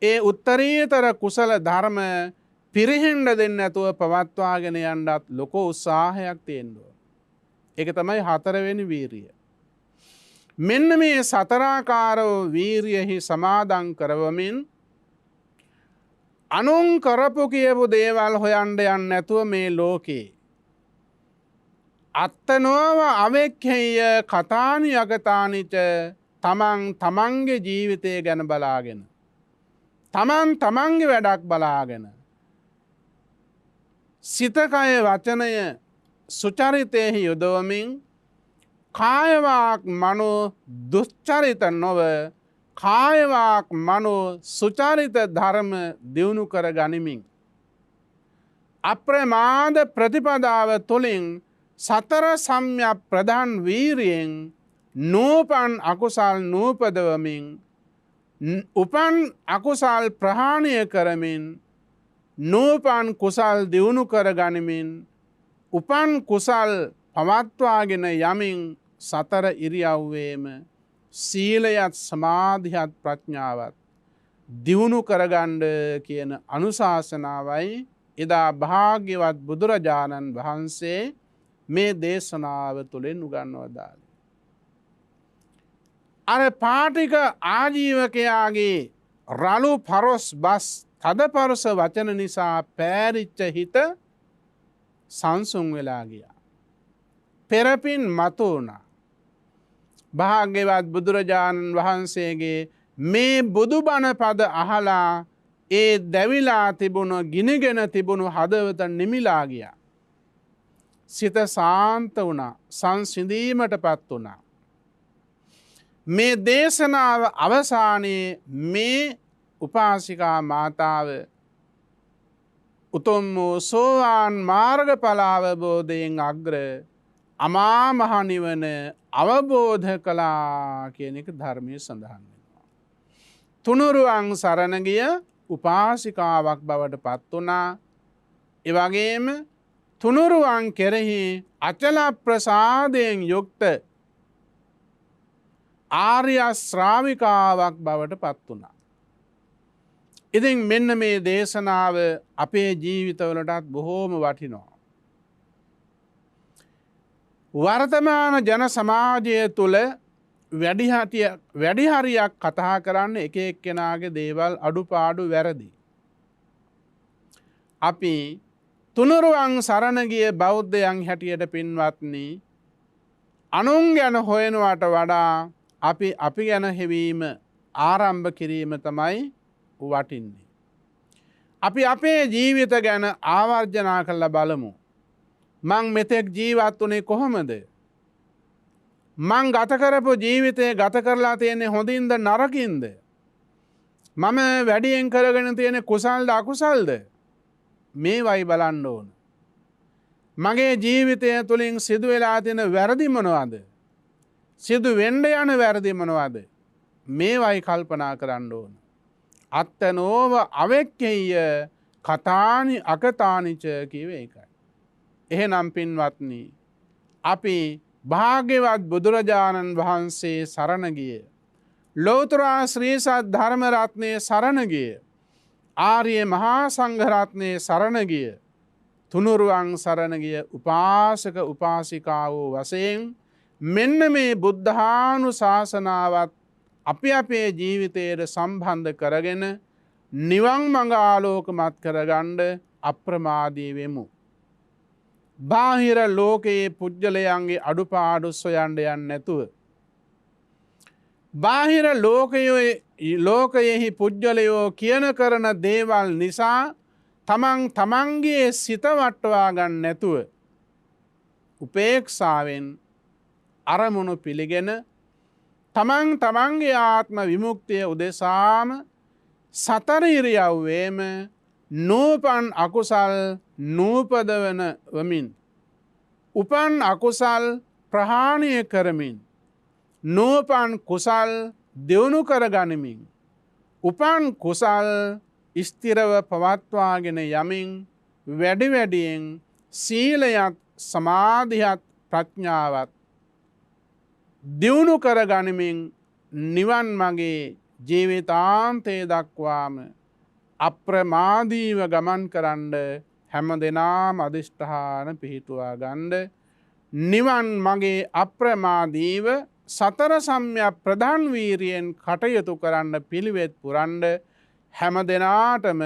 ඒ උත්තරීතර කුසල ධර්ම පිරිහෙන්ඩ දෙන්න ඇතුව පවත්වාගෙන යන්නත් ලොකෝ උත්සාහයක් තියෙන්ඩුව. ඒක තමයි 4 වෙනි වීරිය. මෙන්න මේ සතරාකාරව වීරියෙහි සමාදන් කරවමින් අනුන් කරපු කියපු දේවල් හොයන්ඩ යන්න නැතුව මේ ලෝකේ අත්තනෝව අවෙක්හෙය කතානි අගතානිච තමන්ගේ ජීවිතය ගැන බලාගෙන තමන්ගේ වැඩක් බලාගෙන සිතකය වචනය සුචරිතයෙහි යොදවමින් කායවාක් මනෝ දුෂ්චරිත නොව කායවාක් මනෝ සුචරිත ධර්ම දියුණු කර ගනිමින් අප්‍රමාද ප්‍රතිපදාව තුළින් සතර සම්‍යක් ප්‍රධාන වීරියෙන් නූපන් අකුසල් නූපදවමින් උපන් අකුසල් ප්‍රහාණය කරමින් නූපන් කුසල් දියුණු කර ගනිමින් උපන් කුසල් පවත්වාගෙන යමින් සතර ඉරියව්වේම සීලයත් සමාධියත් ප්‍රඥාවත් දියුණු කරගණ්ඩ කියන අනුශාසනාවයි එදා භාග්‍යවත් බුදුරජාණන් වහන්සේ මේ දේශනාව තුළින් උගන්වදාළ. අර පාටික ආජීවකයාගේ රළු පරොස් බස් තද පරුස වචන නිසා පෑරිච්ච හිත සංසුන් වෙලා ගියා. පෙරපින් මතු වුණා. භාග්‍යවත් බුදුරජාණන් වහන්සේගේ මේ බුදුබණ පද අහලා ඒ දැවිලා තිබුණු ගිනිගෙන තිබුණු හදවත නිමිලා ගියා. සිත සාන්ත වුණා. සංසිඳීමට පත් වුණා. මේ දේශනාව අවසානයේ මේ උපාසිකා මාතාව උතුම් වූ සෝවාන් මාර්ගඵල අවබෝධයෙන් අග්‍ර අමා මහ නිවන අවබෝධ කළා කියන එක ධර්මයේ සඳහන් වෙනවා. තුනුරුවන් සරණ ගිය උපාසිකාවක් බවට පත් වුණා. ඒ වගේම තුනුරුවන් කෙරෙහි අචල ප්‍රසාදයෙන් යුක්ත ආර්ය ශ්‍රාවිකාවක් බවට පත් වුණා. ඉතින් මෙන්න මේ දේශනාව අපේ ජීවිතවලටත් බොහෝම වටිනවා. වර්තමාන ජන සමාජය තුළ වැඩිහරියක් කතා කරන්න එක එක්කෙනාගේ දේවල් අඩුපාඩු වැරදි. අපි තුනුරුවන් සරණ ගිය බෞද්ධයන් හැටියට පින්වත්නි අනුන් ගැන හොයනවට වඩා අපි ගැන හෙවීම ආරම්භ කිරීම තමයි වටින්නේ. අපි අපේ ජීවිත ගැන ආවර්ජනා කරලා බලමු. මං මෙතෙක් ජීවත් වුණේ කොහොමද? මං ගත කරපු ජීවිතය ගත කරලා තියෙන්නේ හොඳින්ද නරකින්ද? මම වැඩියෙන් කරගෙන තියෙන කුසල්ද අකුසල්ද? මේවයි බලන්න ඕන. මගේ ජීවිතය තුළින් සිදු වෙලා තියෙන වැරදි මොනවද? සිදු වෙන්න යන වැරදි මොනවද? මේවයි කල්පනා කරන්න ඕන. අත්තනෝව අවෙක්කෙය කතානි අකතානිච කිව එකයි. එහෙනම් පින්වත්නි අපි භාග්‍යවත් බුදුරජාණන් වහන්සේ සරණ ගිය ලෝතර ශ්‍රී සත් ධර්ම රත්නයේ සරණ ගිය ආර්ය මහා සංඝ රත්නයේ සරණ ගිය තුනුරුවන් සරණ ගිය උපාසක උපාසිකාවෝ වශයෙන් මෙන්න මේ බුද්ධානුශාසනාවත් අපි අපේ ජීවිතයට සම්බන්ධ කරගෙන නිවන් මඟ ආලෝකමත් කරගන්න අප්‍රමාදී වෙමු. බාහිර ලෝකයේ පුජ්‍යලයන්ගේ අඩුපාඩු සොයන්න යන්නේ නැතුව බාහිර ලෝකයෙහි පුජ්‍යලයෝ කියන කරන දේවල් නිසා තමන්ගේ සිත වටවා ගන්න නැතුව උපේක්ෂාවෙන් අරමුණු පිළිගෙන තමන්ගේ ආත්ම විමුක්තිය උදෙසාම සතර ඉරියව්වේම නූපන් අකුසල් නූපදවන වමින් උපන් අකුසල් ප්‍රහාණය කරමින් නූපන් කුසල් දියුණු කර ගනිමින් උපන් කුසල් ස්ථිරව පවත්වාගෙන යමින් වැඩි වැඩියෙන් සීලයත් සමාධියත් ප්‍රඥාවත් දියුණු කර ගනිමින් නිවන් මගේ ජීවිතාන්තය දක්වාම අප්‍රමාදීව ගමන් කරන්න හැම දෙනාම අධිෂ්ඨාන පිහිටුවා ගන්න නිවන් මගේ අප්‍රමාදීව සතර සම්‍යක් ප්‍රධාන වීරියෙන් කටයුතු කරන්න පිළිවෙත් පුරන්න හැම දෙනාටම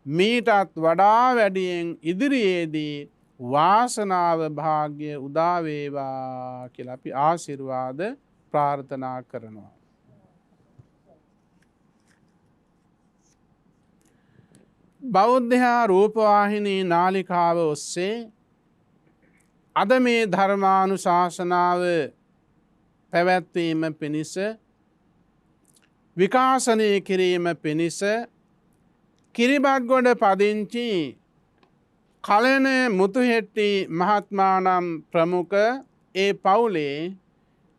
මීටත් වඩා වැඩියෙන් ඉදිරියේදී වාසනාව භාග්‍ය උදා වේවා කියලා අපි ආශිර්වාද ප්‍රාර්ථනා කරනවා. බෞද්ධයා රූපවාහිනී නාලිකාව ඔස්සේ අද මේ ධර්මානුශාසනාව පැවැත්වීම පිණිස විකාශනය කිරීම පිණිස කිරිබත්ගොඩ පදිංචි කලන මුතුහෙට්ටි මහත්මානම් ප්‍රමුඛ ඒ පවුලේ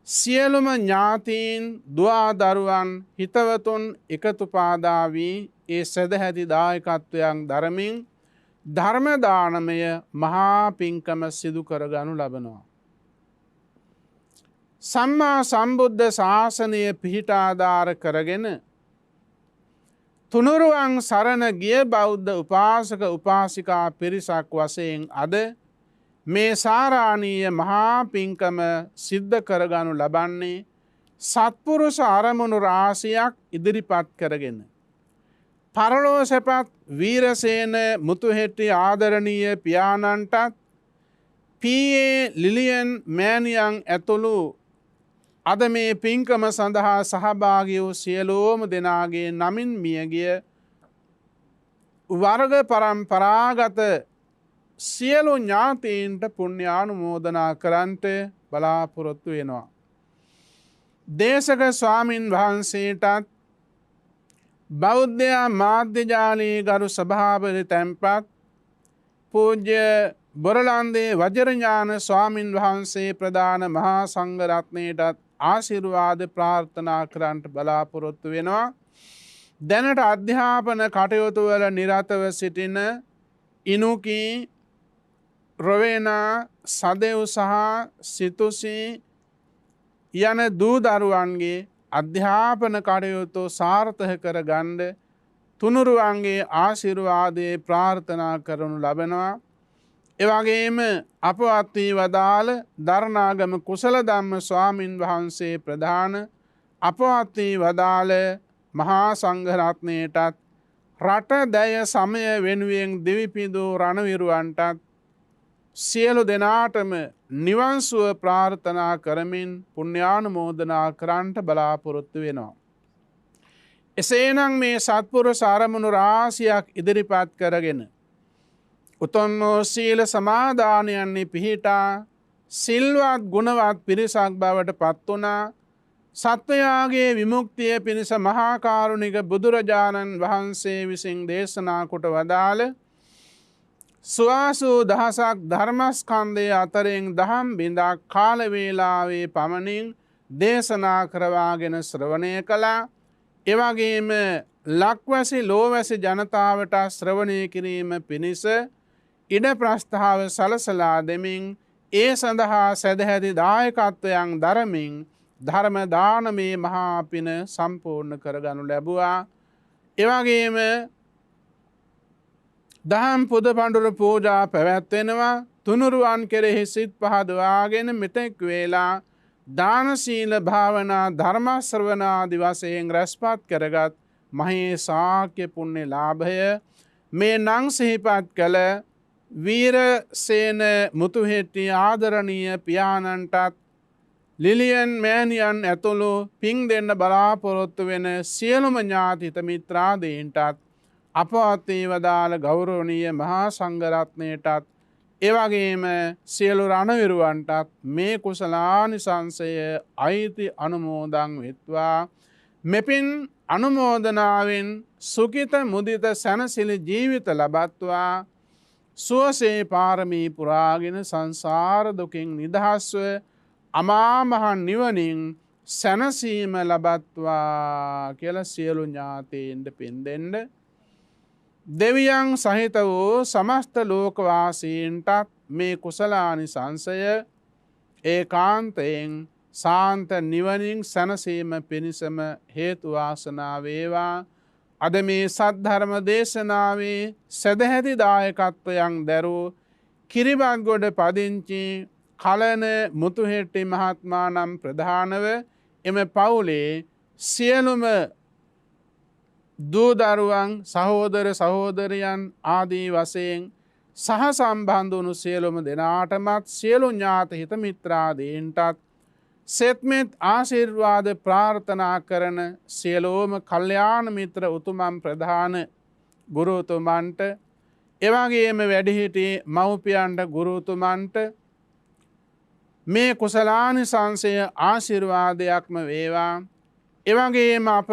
සියලුම ඥාතීන් දුවාදරුවන් හිතවතුන් එකතු පාදා වී ඒ සදැහැති දායකත්වයන් දරමින් ධර්මදානමය මහා පින්කම සිදු කරගනු ලබනවා. සම්මා සම්බුද්ධ ශාසනය පිහිටාධාර කරගෙන තුනුරුවන් සරණ ගිය බෞද්ධ උපාසක උපාසිකා පිරිසක් වශයෙන් අද මේ සාරාණීය මහා පින්කම සිද්ධ කරගනු ලබන්නේ සත්පුරුෂ අරමුණු රාශියක් ඉදිරිපත් කරගෙන පරලෝ සැපත් වීරසේන මුතුහෙට්ටි ආදරණීය පියාණන්ටත් පී.ඒ. ලිලියන් මෑණියන් ඇතුළු අද මේ පින්කම සඳහා සහභාගී වූ සියලෝම දෙනාගේ නමින් මියගිය වර්ග පරම්පරාගත සියලු ඥාතීන්ට පුණ්‍යානුමෝදනා කරන්ට බලාපොරොත්තු වෙනවා. දේශක ස්වාමින් වහන්සේටත් බෞද්ධයා මාධ්‍යජාලී ගරු සභාපති තැන්පත් පූජ්‍ය බොරලන්දේ වජරඥාන ස්වාමින් වහන්සේ ප්‍රධාන මහා සංඝරත්නයටත් ආශිර්වාද ප්‍රාර්ථනා කරන්නට බලාපොරොත්තු වෙනවා. දැනට අධ්‍යාපන කටයුතු වල නිරතව සිටින ඉනුකී රොවේනා සදෙව් සහ සිතුසි යන දූ දරුවන්ගේ අධ්‍යාපන කටයුතු සාර්ථක කර ගන්න තුනුරුවන්ගේ ආශිර්වාදයේ ප්‍රාර්ථනා කරනු ලබනවා. එවැගේම අපවත් වී වදාළ දරණාගම කුසල ධම්ම ස්වාමින් වහන්සේ ප්‍රධාන අපවත් වී වදාළ මහා සංඝරත්නයටත් රට දැය සමය වෙනුවෙන් දිවිපිදු රණවිරුවන්ටත් සියලු දෙනාටම නිවන් සුව ප්‍රාර්ථනා කරමින් පුණ්‍යානුමෝදනා කරන්නට බලාපොරොත්තු වෙනවා. එසේනම් මේ සත්පුරුෂ අරමුණු රාශියක් ඉදිරිපත් කරගෙන උතුම් වූ සීල සමාදානයන්හි පිහිටා සිල්වත් ගුණවත් පිරිසක් බවට පත් වුණා. සත්වයාගේ විමුක්තිය පිණිස මහා කාරුණික බුදුරජාණන් වහන්සේ විසින් දේශනා කොට වදාළ සුවාසූ දහසක් ධර්මස්කන්ධය අතරින් දහම් බිඳක් කාල වේලාවේ පමණින් දේශනා කරවාගෙන ශ්‍රවණය කළා. එවැගේම ලක්වැසි ලෝවැසි ජනතාවට ශ්‍රවණය කිරීම පිණිස ඉඩ ප්‍රස්ථාව සලසලා දෙමින් ඒ සඳහා සැදැහැති දායකත්වයන් දරමින් ධර්ම දානමේ මහා පින සම්පූර්ණ කරගනු ලැබුවා. එවැගේම දහම් පුද පඬුර පූජා පැවැත්වෙනවා. තුනුරුවන් කෙරෙහි සිත් පහදවාගෙන මෙතෙක් වේලා දාන සීල භාවනා ධර්ම ශ්‍රවණාදි වශයෙන් රැස්පත් කරගත් මහේ ශාක්‍ය පුණ්‍ය ලාභය මේ නම් සිහිපත් කළ වීරසේන මුතුහෙට්ටි ආදරණීය පියාණන්ටත් ලිලියන් මෑණියන් ඇතුළු පින් දෙන්න බලාපොරොත්තු වෙන සියලුම ඥාතිත මිත්‍රාදීන්ටත් අපවත් වී වදාළ ගෞරවනීය මහා සංඝරත්නයටත් එවැගේම සියලු රණවිරුවන්ටත් මේ කුසලානිසංසය අයිති අනුමෝදන් වෙත්වා. මෙපින් අනුමෝදනාවෙන් සුඛිත මුදිත සැනසිලි ජීවිත ලබත්වා. සුවසේ පාරමී පුරාගෙන සංසාර දුකින් නිදහස්ව අමා මහ නිවනින් සැනසීම ලබත්වා කියලා සියලු ඥාතීන්ට පින් දෙන්න. දෙවියන් සහිත වූ සමස්ත ලෝකවාසීන්ටත් මේ කුසලානිසංසය ඒකාන්තයෙන් සාන්ත නිවනින් සැනසීම පිණිසම හේතු වාසනා වේවා. අද මේ සද්ධර්ම දේශනාවේ සදැහැති දායකත්වයන් දැරූ කිරිබත්ගොඩ පදිංචි කලන මුතුහෙට්ටි මහත්මයා නම් ප්‍රධානව එම පවුලේ සියලුම දූ දරුවන් සහෝදර සහෝදරයන් ආදී වශයෙන් සහ සම්බන්ධ වුණු සියලුම දෙනාටමත් සියලු ඥාත හිත මිත්‍රාදීන්ටත් සෙත්මෙත් ආශිර්වාද ප්‍රාර්ථනා කරන සියලුම කල්යාණ මිත්‍ර උතුමන් ප්‍රධාන ගුරුතුමන්ට එවැගේම වැඩිහිටි මව්පියන්ට ගුරුතුමන්ට මේ කුසලානිසංසය ආශිර්වාදයක්ම වේවා. එවැගේම අපව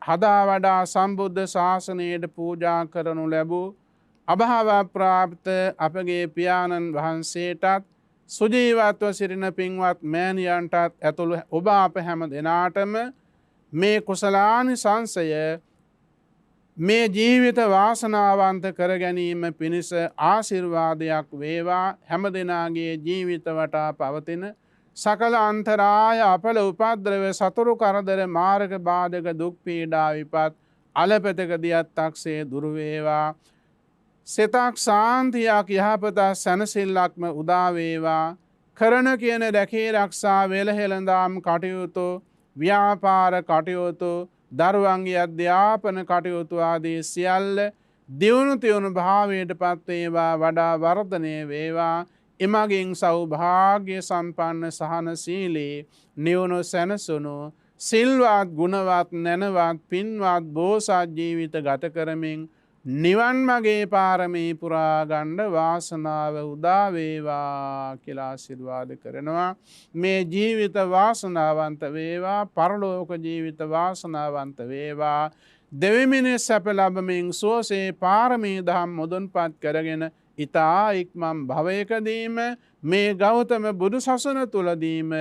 හදා වඩා සම්බුද්ධ ශාසනයට පූජා කරනු ලැබූ අභාව ප්‍රාප්ත අපගේ පියාණන් වහන්සේටත් සුජීවත්ව සිටින පින්වත් මෑණියන්ටත් ඇතුළු ඔබ අප හැම දෙනාටම මේ කුසලානිසංසය මේ ජීවිත වාසනාවන්ත කර ගැනීම පිණිස ආශිර්වාදයක් වේවා. හැම දෙනාගේ ජීවිත වටා පවතින සකල අන්තරාය අපල උපද්‍රව සතුරු කරදර මාර්ග බාධක දුක් පීඩා විපත් අලපතක දියත්තක්සේ දුරු වේවා. සිතක් සාන්තියක් යහපත සැනසෙල්ලක්ම උදා වේවා. කරන කියන රැකී ආරක්ෂා වෙලහෙළඳාම් කටයුතු ව්‍යාපාර කටයුතු දරුවන්ගේ අධ්‍යාපන කටයුතු ආදී සියල්ල දියුණු තියුණු භාවයට පත් වේවා. වඩා වර්ධනය වේවා. එමගින් සෞභාග්‍ය සම්පන්න සහනශීලී නිවුණු සැනසුණු සිල්වත් ගුණවත් නැනවත් පින්වත් බෝසත් ජීවිත ගත කරමින් නිවන් මගේ පාරමී පුරාගණ්ඩ වාසනාව උදාවේවා කියලා ආශිර්වාද කරනවා. මේ ජීවිත වාසනාවන්ත වේවා, පරලෝක ජීවිත වාසනාවන්ත වේවා. දෙවිමිනිස් සැප ලබමින් සුවසේ පාරමී දහම් මුදුන්පත් කරගෙන ඉතා ඉක්මන් භවයකදීම මේ ගෞතම බුදු සසුන තුලදීම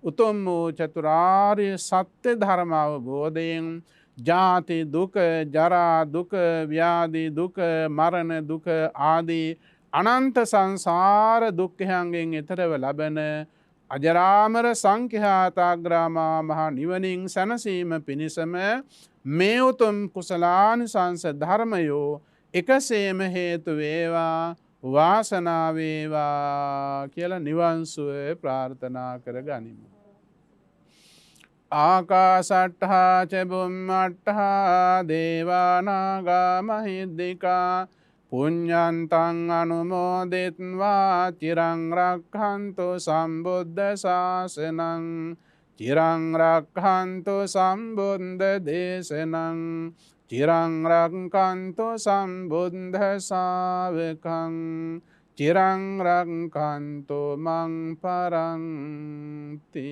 උතුම් වූ චතුරාර්ය සත්‍ය ධර්ම අවබෝධයෙන් ජාති දුක, ජරා දුක, ව්‍යාධි දුක, මරණ දුක ආදී අනන්ත සංසාර දුක්ඛයන්ගෙන් එතරව ලබන අජරාමර සංඛ්‍යාතාග්‍රාමා මහ නිවනින් සැනසීම පිණිසම මේ උතුම් කුසලානිසංස ධර්මයෝ එකසේම හේතු වේවා, වාසනාව වේවා කියලා නිවන් සුව ප්‍රාර්ථනා කර ගනිමු. ආකාසට්ඨා ච බුම්මට්ඨා දේවානාගා මහිද්దికා පුඤ්ඤන්තං අනුමෝදිත්වා චිරං රක්ඛන්තු සම්බුද්ධ ශාසනං චිරං රක්ඛන්තු සම්බුද්ධ දේශනං චිරං රක්ඛන්තු සම්බුද්ධ ශාවකං චිරං රක්ඛන්තු මං පරන්ති.